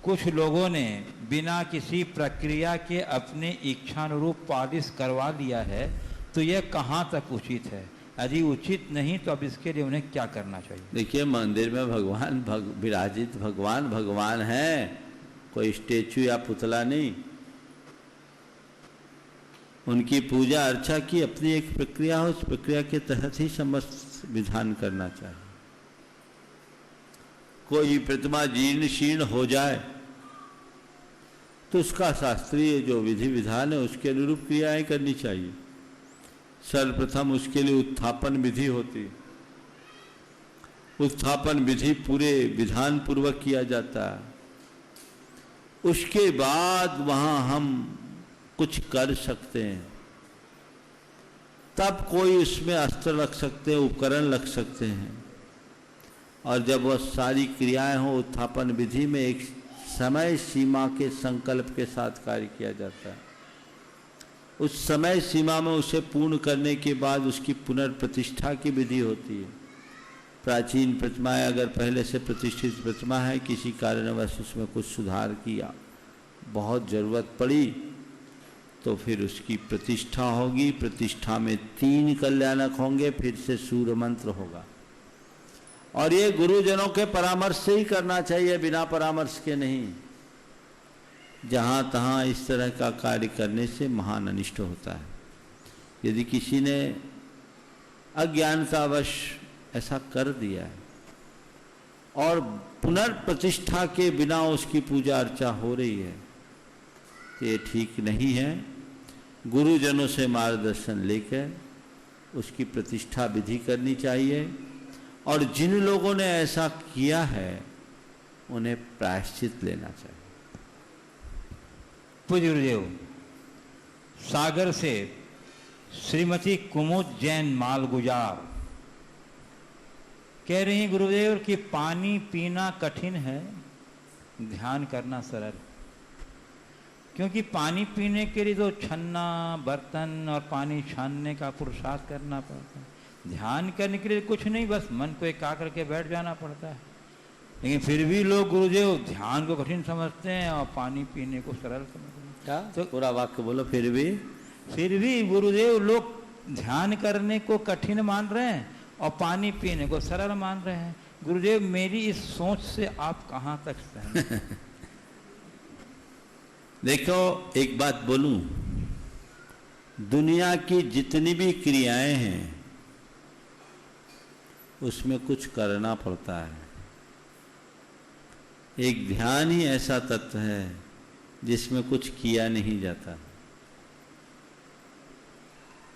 कुछ लोगों ने बिना किसी प्रक्रिया के अपने इच्छानुरूप पॉलिश करवा लिया है, तो यह कहाँ तक उचित है? यदि उचित नहीं तो अब इसके लिए उन्हें क्या करना चाहिए? देखिए, मंदिर में भगवान विराजित भगवान है, कोई स्टेचू या पुतला नहीं। उनकी पूजा अर्चा की अपनी एक प्रक्रिया हो, उस प्रक्रिया के तहत ही समस्त विधान करना चाहिए। कोई प्रतिमा जीर्ण शीर्ण हो जाए तो उसका शास्त्रीय जो विधि विधान है उसके अनुरूप क्रियाएं करनी चाहिए। सर्वप्रथम उसके लिए उत्थापन विधि होती है। उत्थापन विधि पूरे विधान पूर्वक किया जाता है। उसके बाद वहां हम कुछ कर सकते हैं, तब कोई उसमें अस्त्र रख सकते हैं, उपकरण रख सकते हैं। और जब वह सारी क्रियाएं हो, उत्थापन विधि में एक समय सीमा के संकल्प के साथ कार्य किया जाता है। उस समय सीमा में उसे पूर्ण करने के बाद उसकी पुनर्प्रतिष्ठा की विधि होती है। प्राचीन प्रतिमाएं अगर पहले से प्रतिष्ठित प्रतिमा है, किसी कारणवश उसमें कुछ सुधार की बहुत ज़रूरत पड़ी, तो फिर उसकी प्रतिष्ठा होगी। प्रतिष्ठा में 3 कल्याणक होंगे, फिर से सूर्य मंत्र होगा। और ये गुरुजनों के परामर्श से ही करना चाहिए, बिना परामर्श के नहीं। जहाँ तहाँ इस तरह का कार्य करने से महान अनिष्ट होता है। यदि किसी ने अज्ञानतावश ऐसा कर दिया है और पुनर्प्रतिष्ठा के बिना उसकी पूजा अर्चा हो रही है, तो ये ठीक नहीं है। गुरुजनों से मार्गदर्शन लेकर उसकी प्रतिष्ठा विधि करनी चाहिए। और जिन लोगों ने ऐसा किया है उन्हें प्रायश्चित लेना चाहिए। पूज्य गुरुदेव, सागर से श्रीमती कुमुद जैन मालगुजार कह रही हैं गुरुदेव कि पानी पीना कठिन है, ध्यान करना सरल। क्योंकि पानी पीने के लिए तो छन्ना, बर्तन और पानी छानने का पुरुषार्थ करना पड़ता है। ध्यान करने के लिए कुछ नहीं, बस मन को एकाग्र करके बैठ जाना पड़ता है। लेकिन फिर भी लोग गुरुदेव ध्यान को कठिन समझते हैं और पानी पीने को सरल समझते हैं। क्या तो पूरा वाक्य बोलो। फिर भी गुरुदेव लोग ध्यान करने को कठिन मान रहे हैं और पानी पीने को सरल मान रहे हैं। गुरुदेव, मेरी इस सोच से आप कहाँ तक सहमत? देखो, एक बात बोलूं, दुनिया की जितनी भी क्रियाएं हैं उसमें कुछ करना पड़ता है। एक ध्यान ही ऐसा तत्व है जिसमें कुछ किया नहीं जाता।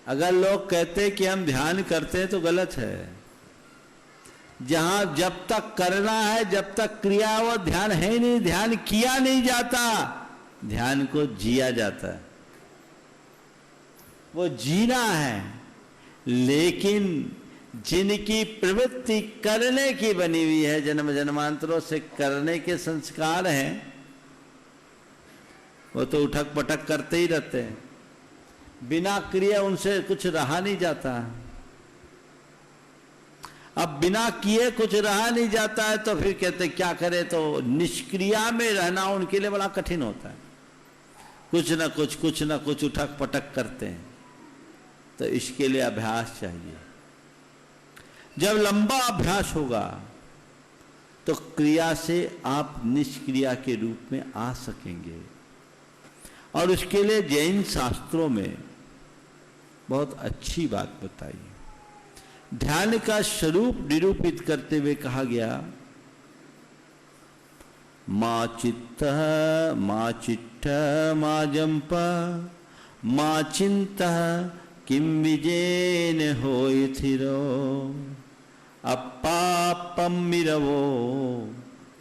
अगर लोग कहते कि हम ध्यान करते हैं तो गलत है। जहां जब तक करना है, जब तक क्रिया वो ध्यान है नहीं, ध्यान किया नहीं जाता, ध्यान को जिया जाता है। वो जीना है। लेकिन जिनकी प्रवृत्ति करने की बनी हुई है, जन्म जन्मांतरों से करने के संस्कार हैं, वो तो उठक पटक करते ही रहते हैं। बिना क्रिया उनसे कुछ रहा नहीं जाता। अब बिना किए कुछ रहा नहीं जाता है तो फिर कहते क्या करें, तो निष्क्रिया में रहना उनके लिए बड़ा कठिन होता है। कुछ ना कुछ उठक पटक करते हैं। तो इसके लिए अभ्यास चाहिए। जब लंबा अभ्यास होगा तो क्रिया से आप निष्क्रिया के रूप में आ सकेंगे। और उसके लिए जैन शास्त्रों में बहुत अच्छी बात बताई। ध्यान का स्वरूप निरूपित करते हुए कहा गया, मा चित्त मा चिट्ठ मा जंप मा चिंत किम विजेन होय थिरो अपापम मिरवो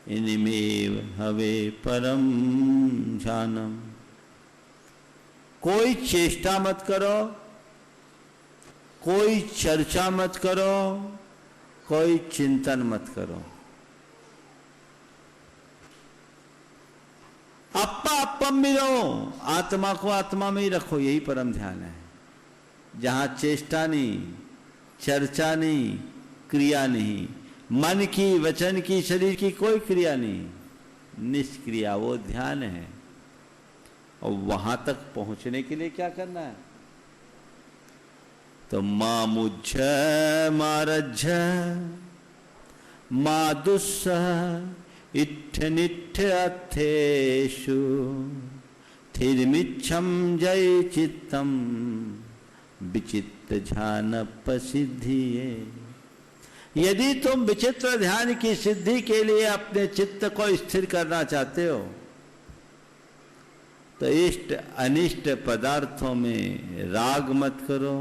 इनमेव हवे परम जानम। कोई चेष्टा मत करो, कोई चर्चा मत करो, कोई चिंतन मत करो। अपम मिलो, आत्मा को आत्मा में ही रखो, यही परम ध्यान है। जहां चेष्टा नहीं, चर्चा नहीं, क्रिया नहीं, मन की, वचन की, शरीर की कोई क्रिया नहीं, निष्क्रिया, वो ध्यान है। और वहां तक पहुंचने के लिए क्या करना है? तो मां मुझ मारझ मा दुस्सह इट्ठ निट्ठ अथेषु थिरमिच्छम जय चित्तम विचित्र ध्यान प्रसिद्धिये। यदि तुम विचित्र ध्यान की सिद्धि के लिए अपने चित्त को स्थिर करना चाहते हो तो इष्ट अनिष्ट पदार्थों में राग मत करो,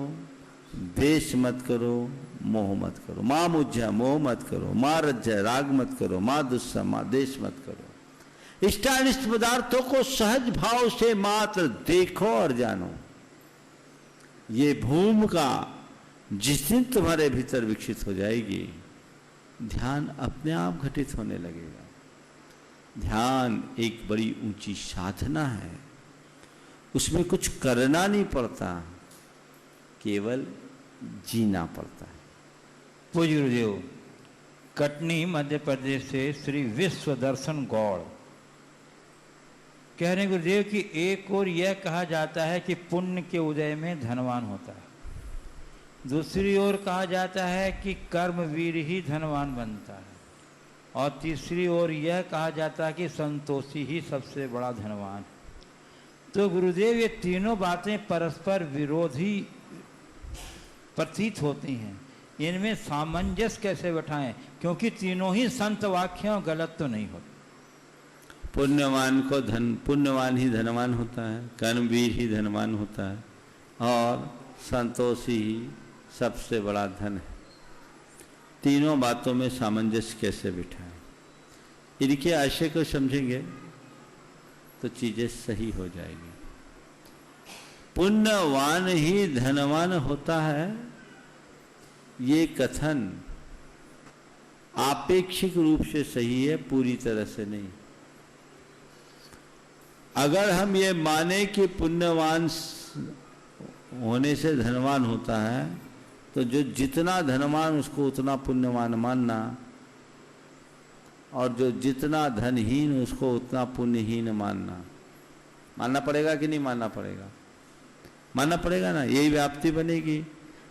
द्वेष मत करो, मोह मत करो। मां मुझ्झ, मोह मत करो, मां रज्ज, राग मत करो, मां दुस्सा, मां द्वेष मत करो। इष्टानिष्ट पदार्थों को सहज भाव से मात्र देखो और जानो। ये भूमिका जिस दिन तुम्हारे भीतर विकसित हो जाएगी, ध्यान अपने आप घटित होने लगेगा। ध्यान एक बड़ी ऊंची साधना है। उसमें कुछ करना नहीं पड़ता, केवल जीना पड़ता है। पूज्य गुरुदेव, कटनी मध्य प्रदेश से श्री विश्व दर्शन गौड़ कह रहे हैं गुरुदेव कि एक और यह कहा जाता है कि पुण्य के उदय में धनवान होता है, दूसरी ओर कहा जाता है कि कर्मवीर ही धनवान बनता है, और तीसरी ओर यह कहा जाता है कि संतोषी ही सबसे बड़ा धनवान है। तो गुरुदेव, ये तीनों बातें परस्पर विरोधी प्रतीत होती हैं, इनमें सामंजस्य कैसे बैठाएं? क्योंकि तीनों ही संत वाक्यों गलत तो नहीं होते। पुण्यवान ही धनवान होता है, कर्मवीर ही धनवान होता है, और संतोषी ही सबसे बड़ा धन है। तीनों बातों में सामंजस्य कैसे बिठाएं? इनके आशय को समझेंगे तो चीजें सही हो जाएगी। पुण्यवान ही धनवान होता है, ये कथन आपेक्षिक रूप से सही है, पूरी तरह से नहीं। अगर हम ये माने कि पुण्यवान होने से धनवान होता है, तो जो जितना धनवान उसको उतना पुण्यवान मानना, और जो जितना धनहीन उसको उतना पुण्यहीन मानना पड़ेगा कि नहीं मानना पड़ेगा? मानना पड़ेगा ना। यही व्याप्ति बनेगी।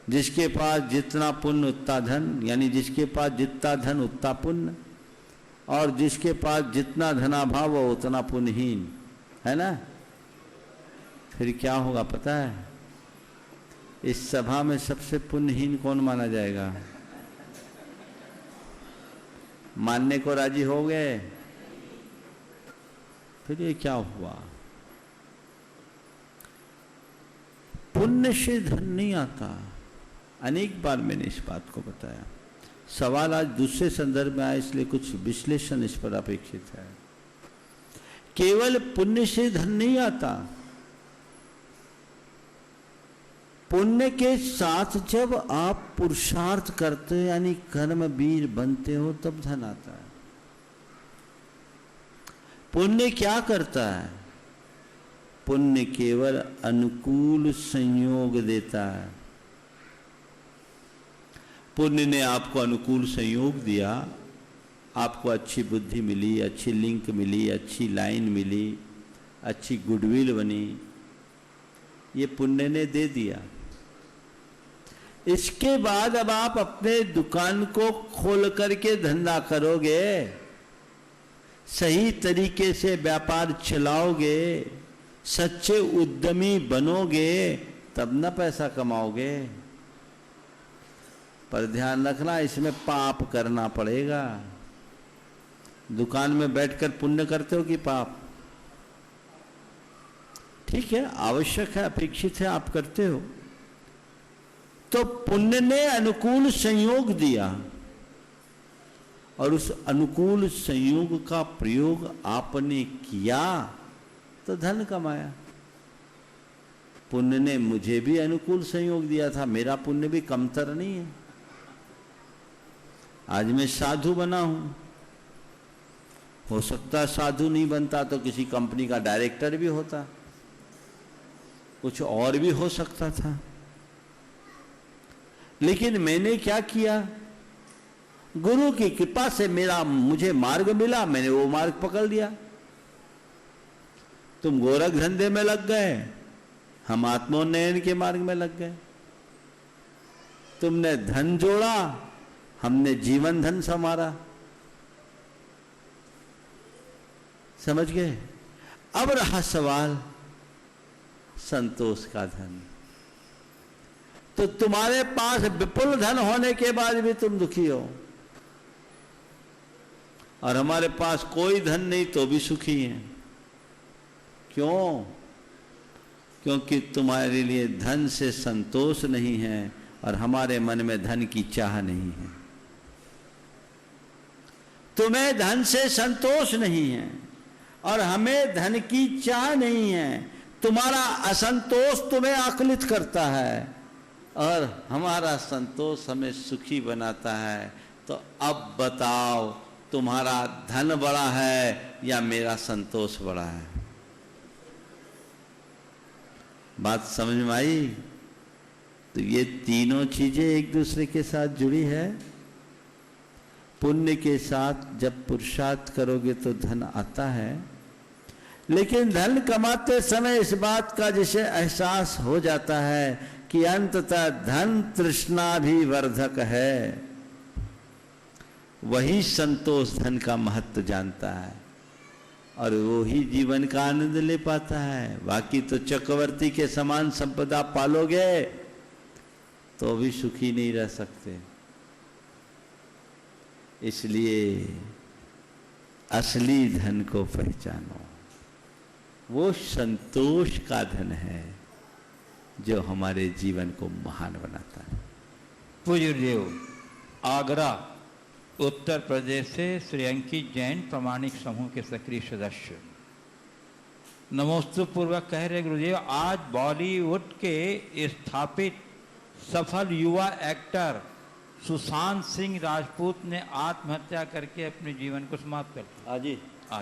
जिसके पास जितना पुण्य उतना धन, यानी जिसके पास जितना धन उतना पुण्य, और जिसके पास जितना धनाभाव वो उतना पुण्यहीन, है ना। फिर क्या होगा पता है? इस सभा में सबसे पुण्यहीन कौन माना जाएगा? मानने को राजी हो गए? फिर ये क्या हुआ? पुण्य से धन नहीं आता। अनेक बार मैंने इस बात को बताया। सवाल आज दूसरे संदर्भ में आया, इसलिए कुछ विश्लेषण इस पर अपेक्षित है। केवल पुण्य से धन नहीं आता, पुण्य के साथ जब आप पुरुषार्थ करते हो यानी कर्मवीर बनते हो तब धन आता है। पुण्य क्या करता है? पुण्य केवल अनुकूल संयोग देता है। पुण्य ने आपको अनुकूल संयोग दिया, आपको अच्छी बुद्धि मिली, अच्छी लिंक मिली, अच्छी लाइन मिली, अच्छी गुडविल बनी, ये पुण्य ने दे दिया। इसके बाद अब आप अपने दुकान को खोल करके धंधा करोगे, सही तरीके से व्यापार चलाओगे, सच्चे उद्यमी बनोगे, तब ना पैसा कमाओगे। पर ध्यान रखना, इसमें पाप करना पड़ेगा। दुकान में बैठकर पुण्य करते हो कि पाप? ठीक है, आवश्यक है, अपेक्षित है, आप करते हो। तो पुण्य ने अनुकूल संयोग दिया और उस अनुकूल संयोग का प्रयोग आपने किया तो धन कमाया। पुण्य ने मुझे भी अनुकूल संयोग दिया था, मेरा पुण्य भी कमतर नहीं है। आज मैं साधु बना हूं, हो सकता साधु नहीं बनता तो किसी कंपनी का डायरेक्टर भी होता, कुछ और भी हो सकता था। लेकिन मैंने क्या किया? गुरु की कृपा से मुझे मार्ग मिला, मैंने वो मार्ग पकड़ लिया। तुम गोरख धंधे में लग गए, हम आत्मोन्नयन के मार्ग में लग गए। तुमने धन जोड़ा, हमने जीवन धन संवारा। समझ गए? अब रहा सवाल संतोष का धन। तो तुम्हारे पास विपुल धन होने के बाद भी तुम दुखी हो, और हमारे पास कोई धन नहीं तो भी सुखी हैं। क्यों? क्योंकि तुम्हारे लिए धन से संतोष नहीं है और हमारे मन में धन की चाह नहीं है। तुम्हें धन से संतोष नहीं है और हमें धन की चाह नहीं है। तुम्हारा असंतोष तुम्हें आकुलित करता है और हमारा संतोष हमें सुखी बनाता है। तो अब बताओ, तुम्हारा धन बड़ा है या मेरा संतोष बड़ा है? बात समझ में आई? तो ये तीनों चीजें एक दूसरे के साथ जुड़ी है। पुण्य के साथ जब पुरुषार्थ करोगे तो धन आता है, लेकिन धन कमाते समय इस बात का जिसे एहसास हो जाता है कि अंततः धन तृष्णा भी वर्धक है, वही संतोष धन का महत्व जानता है और वो ही जीवन का आनंद ले पाता है। बाकी तो चक्रवर्ती के समान संपदा पालोगे तो भी सुखी नहीं रह सकते। इसलिए असली धन को पहचानो, वो संतोष का धन है जो हमारे जीवन को महान बनाता है। पूज्य देव, आगरा उत्तर प्रदेश से श्री अंकित जैन प्रामाणिक समूह के सक्रिय सदस्य नमोस्तु पूर्वक कह रहे गुरुदेव, आज बॉलीवुड के स्थापित सफल युवा एक्टर सुशांत सिंह राजपूत ने आत्महत्या करके अपने जीवन को समाप्त कर दिया।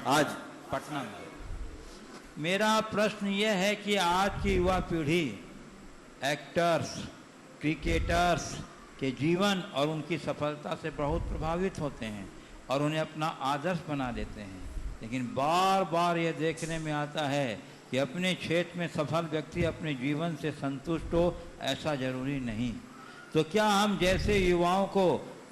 आज पटना में। मेरा प्रश्न यह है कि आज की युवा पीढ़ी एक्टर्स, क्रिकेटर्स के जीवन और उनकी सफलता से बहुत प्रभावित होते हैं और उन्हें अपना आदर्श बना देते हैं, लेकिन बार बार यह देखने में आता है कि अपने क्षेत्र में सफल व्यक्ति अपने जीवन से संतुष्ट हो, ऐसा जरूरी नहीं। तो क्या हम जैसे युवाओं को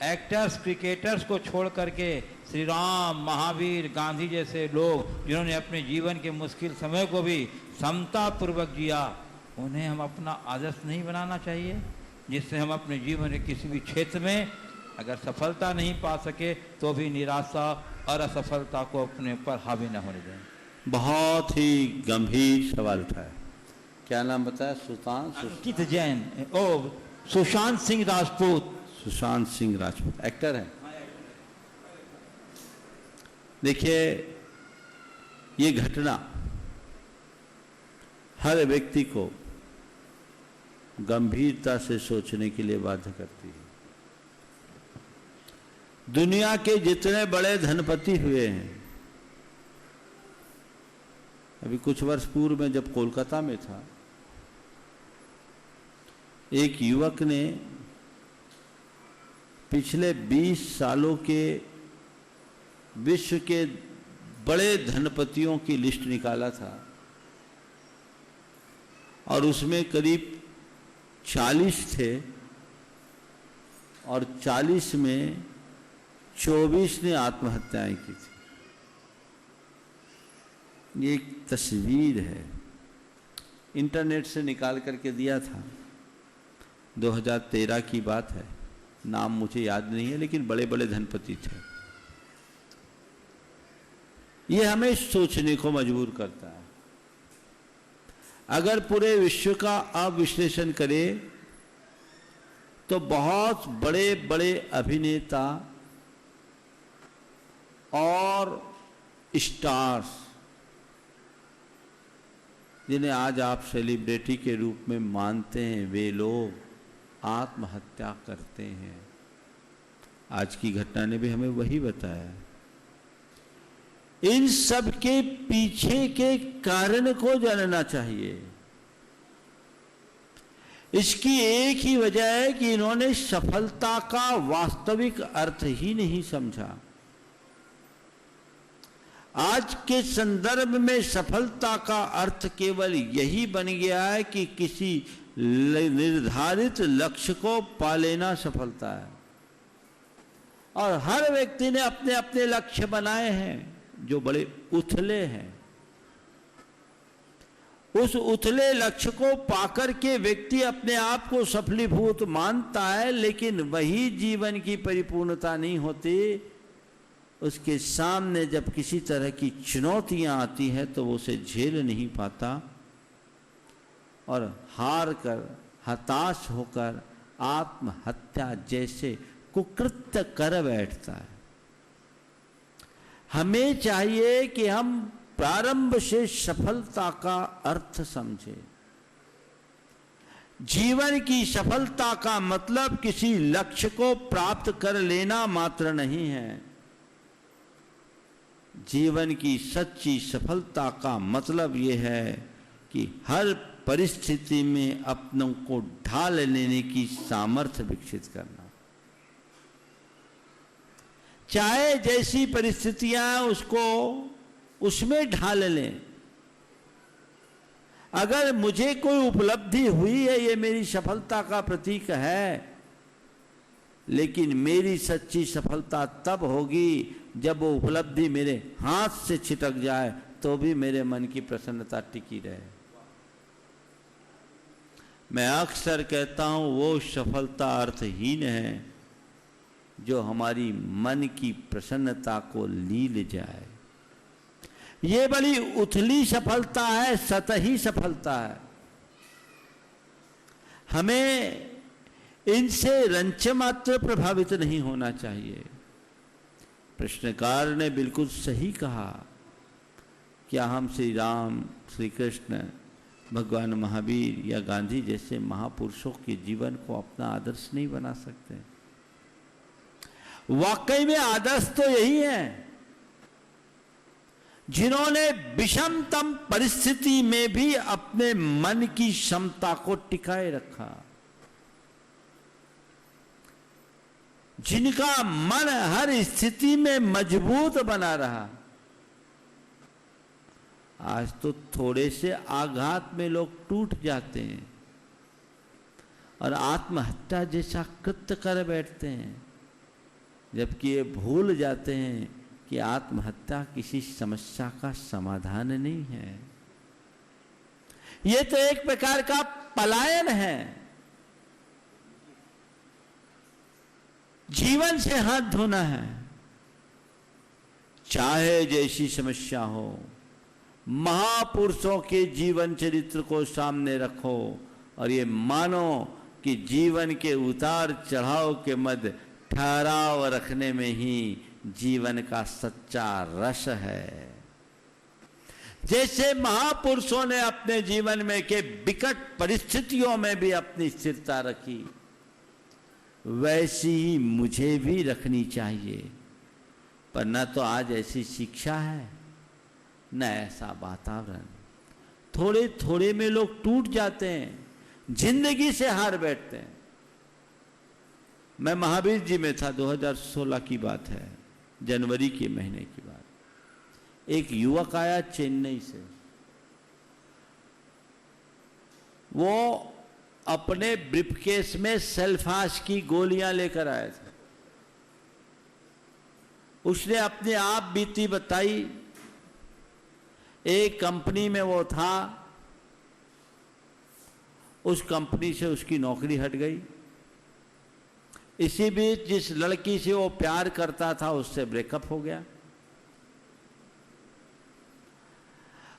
एक्टर्स, क्रिकेटर्स को छोड़ करके श्री राम, महावीर, गांधी जैसे लोग जिन्होंने अपने जीवन के मुश्किल समय को भी समता पूर्वक जिया, उन्हें हम अपना आदर्श नहीं बनाना चाहिए, जिससे हम अपने जीवन के किसी भी क्षेत्र में अगर सफलता नहीं पा सके तो भी निराशा और असफलता को अपने ऊपर हावी न होने दें। बहुत ही गंभीर सवाल उठाया। क्या नाम बताया? अंकित जैन। ओ, सुशांत सिंह राजपूत। सुशांत सिंह राजपूत एक्टर है। देखिए, ये घटना हर व्यक्ति को गंभीरता से सोचने के लिए बाध्य करती है। दुनिया के जितने बड़े धनपति हुए हैं, अभी कुछ वर्ष पूर्व में जब कोलकाता में था, एक युवक ने पिछले 20 सालों के विश्व के बड़े धनपतियों की लिस्ट निकाला था और उसमें करीब 40 थे और 40 में 24 ने आत्महत्याएं की थी। ये एक तस्वीर है, इंटरनेट से निकाल करके दिया था। 2013 की बात है, नाम मुझे याद नहीं है, लेकिन बड़े बड़े धनपति थे। ये हमें सोचने को मजबूर करता है। अगर पूरे विश्व का आप विश्लेषण करें तो बहुत बड़े बड़े अभिनेता और स्टार्स, जिन्हें आज आप सेलिब्रिटी के रूप में मानते हैं, वे लोग आत्महत्या करते हैं। आज की घटना ने भी हमें वही बताया। इन सब के पीछे के कारण को जानना चाहिए। इसकी एक ही वजह है कि इन्होंने सफलता का वास्तविक अर्थ ही नहीं समझा। आज के संदर्भ में सफलता का अर्थ केवल यही बन गया है कि किसी निर्धारित लक्ष्य को पा लेना सफलता है। और हर व्यक्ति ने अपने अपने लक्ष्य बनाए हैं जो बड़े उथले हैं। उस उथले लक्ष्य को पाकर के व्यक्ति अपने आप को सफलीभूत मानता है, लेकिन वही जीवन की परिपूर्णता नहीं होती। उसके सामने जब किसी तरह की चुनौतियां आती हैं तो वो उसे झेल नहीं पाता और हार कर, हताश होकर आत्महत्या जैसे कुकृत्य कर बैठता है। हमें चाहिए कि हम प्रारंभ से सफलता का अर्थ समझें। जीवन की सफलता का मतलब किसी लक्ष्य को प्राप्त कर लेना मात्र नहीं है। जीवन की सच्ची सफलता का मतलब यह है कि हर परिस्थिति में अपनों को ढाल लेने की सामर्थ्य विकसित करना। चाहे जैसी परिस्थितियां उसको उसमें ढाल लें। अगर मुझे कोई उपलब्धि हुई है, ये मेरी सफलता का प्रतीक है, लेकिन मेरी सच्ची सफलता तब होगी जब वो उपलब्धि मेरे हाथ से छिटक जाए तो भी मेरे मन की प्रसन्नता टिकी रहे। मैं अक्सर कहता हूं वो सफलता अर्थहीन है जो हमारी मन की प्रसन्नता को लील जाए। ये बड़ी उथली सफलता है, सतही सफलता है। हमें इनसे रंच मात्र प्रभावित नहीं होना चाहिए। प्रश्नकार ने बिल्कुल सही कहा, क्या हम श्री राम, श्री कृष्ण, भगवान महावीर या गांधी जैसे महापुरुषों के जीवन को अपना आदर्श नहीं बना सकते? वाकई में आदर्श तो यही है जिन्होंने विषमतम परिस्थिति में भी अपने मन की क्षमता को टिकाए रखा, जिनका मन हर स्थिति में मजबूत बना रहा। आज तो थोड़े से आघात में लोग टूट जाते हैं और आत्महत्या जैसा कृत्य कर बैठते हैं, जबकि ये भूल जाते हैं कि आत्महत्या किसी समस्या का समाधान नहीं है। ये तो एक प्रकार का पलायन है। जीवन से हाथ धोना है, चाहे जैसी समस्या हो। महापुरुषों के जीवन चरित्र को सामने रखो और ये मानो कि जीवन के उतार चढ़ाव के मध्य ठहराव रखने में ही जीवन का सच्चा रस है। जैसे महापुरुषों ने अपने जीवन में के विकट परिस्थितियों में भी अपनी स्थिरता रखी, वैसी ही मुझे भी रखनी चाहिए। पर न तो आज ऐसी शिक्षा है, न ऐसा वातावरण। थोड़े थोड़े में लोग टूट जाते हैं, जिंदगी से हार बैठते हैं। मैं महावीर जी में था, 2016 की बात है, जनवरी के महीने की बात। एक युवक आया चेन्नई से। वो अपने ब्रीफकेस में सल्फास की गोलियां लेकर आया था। उसने अपने आप बीती बताई। एक कंपनी में वो था, उस कंपनी से उसकी नौकरी हट गई। इसी बीच जिस लड़की से वो प्यार करता था उससे ब्रेकअप हो गया।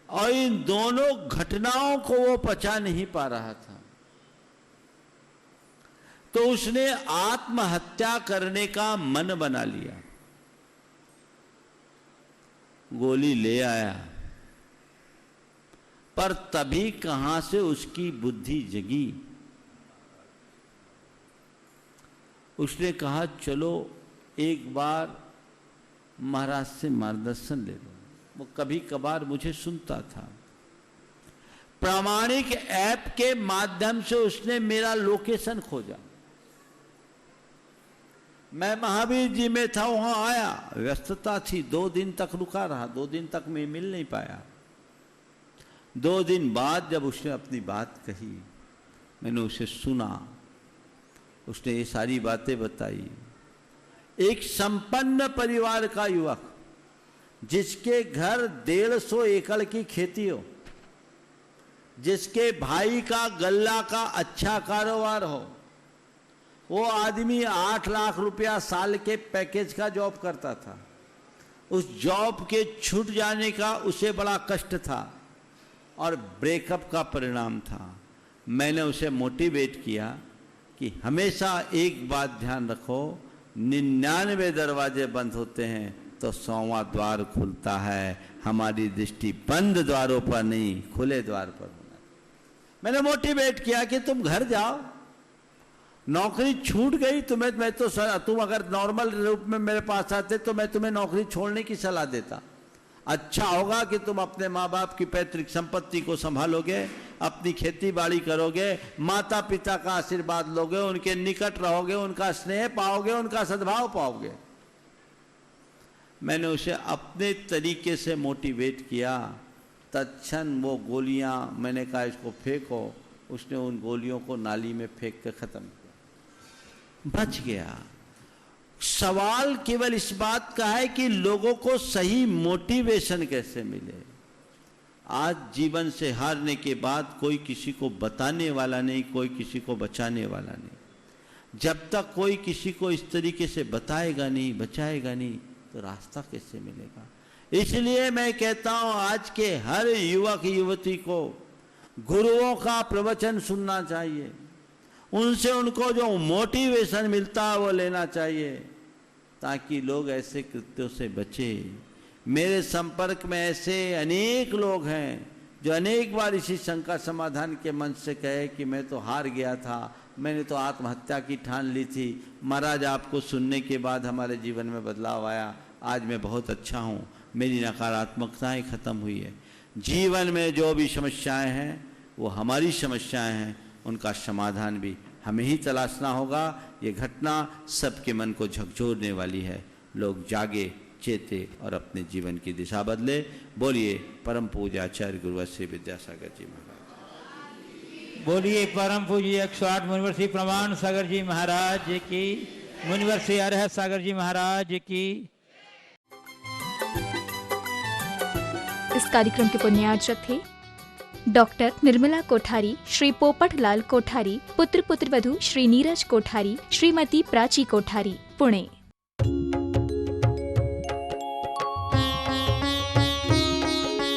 और इन दोनों घटनाओं को वो पचा नहीं पा रहा था, तो उसने आत्महत्या करने का मन बना लिया। गोली ले आया, पर तभी कहां से उसकी बुद्धि जगी। उसने कहा चलो एक बार महाराज से मार्गदर्शन ले लो। वो कभी कभार मुझे सुनता था। प्रामाणिक ऐप के माध्यम से उसने मेरा लोकेशन खोजा। मैं महावीर जी में था, वहां आया, व्यस्तता थी, 2 दिन तक रुका रहा, 2 दिन तक मैं मिल नहीं पाया। 2 दिन बाद जब उसने अपनी बात कही, मैंने उसे सुना। उसने ये सारी बातें बताई। एक संपन्न परिवार का युवक, जिसके घर 150 एकड़ की खेती हो, जिसके भाई का गल्ला का अच्छा कारोबार हो, वो आदमी 8 लाख रुपया साल के पैकेज का जॉब करता था। उस जॉब के छूट जाने का उसे बड़ा कष्ट था और ब्रेकअप का परिणाम था। मैंने उसे मोटिवेट किया कि हमेशा एक बात ध्यान रखो, 99 दरवाजे बंद होते हैं तो 100वां द्वार खुलता है। हमारी दृष्टि बंद द्वारों पर नहीं, खुले द्वार पर होना। मैंने मोटिवेट किया कि तुम घर जाओ, नौकरी छूट गई तुम्हें, मैं तो तुम अगर नॉर्मल रूप में मेरे पास आते तो मैं तुम्हें नौकरी छोड़ने की सलाह देता। अच्छा होगा कि तुम अपने माँ बाप की पैतृक संपत्ति को संभालोगे, अपनी खेती बाड़ी करोगे, माता पिता का आशीर्वाद लोगे, उनके निकट रहोगे, उनका स्नेह पाओगे, उनका सद्भाव पाओगे। मैंने उसे अपने तरीके से मोटिवेट किया। तत्क्षण वो गोलियां, मैंने कहा इसको फेंको, उसने उन गोलियों को नाली में फेंक कर खत्म किया, बच गया। सवाल केवल इस बात का है कि लोगों को सही मोटिवेशन कैसे मिले। आज जीवन से हारने के बाद कोई किसी को बताने वाला नहीं, कोई किसी को बचाने वाला नहीं। जब तक कोई किसी को इस तरीके से बताएगा नहीं, बचाएगा नहीं, तो रास्ता कैसे मिलेगा। इसलिए मैं कहता हूं आज के हर युवक युवती को गुरुओं का प्रवचन सुनना चाहिए। उनसे उनको जो मोटिवेशन मिलता है वो लेना चाहिए, ताकि लोग ऐसे कृत्यों से बचे। मेरे संपर्क में ऐसे अनेक लोग हैं जो अनेक बार इसी शंका समाधान के मंच से कहे कि मैं तो हार गया था, मैंने तो आत्महत्या की ठान ली थी, महाराज आपको सुनने के बाद हमारे जीवन में बदलाव आया, आज मैं बहुत अच्छा हूँ, मेरी नकारात्मकताएं खत्म हुई है। जीवन में जो भी समस्याएं हैं वो हमारी समस्याएं हैं, उनका समाधान भी हमें ही तलाशना होगा। ये घटना सबके मन को झकझोरने वाली है। लोग जागे, चेते और अपने जीवन की दिशा बदले। बोलिए परम पूज्याचार्य गुरुवर श्री विद्यासागर जी महाराज। बोलिए परम पूज्य 108 मुनिवर श्री प्रमाण सागर जी महाराज की, मुनिवर श्री अरहत सागर जी महाराज की। इस कार्यक्रम के पुण्यार्चक थे डॉक्टर निर्मला कोठारी, श्री पोपटलाल कोठारी, पुत्र पुत्रवधू श्री नीरज कोठारी, श्रीमती प्राची कोठारी, पुणे।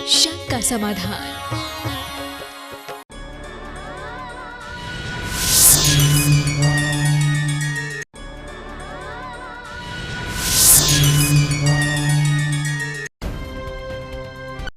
शंका समाधान।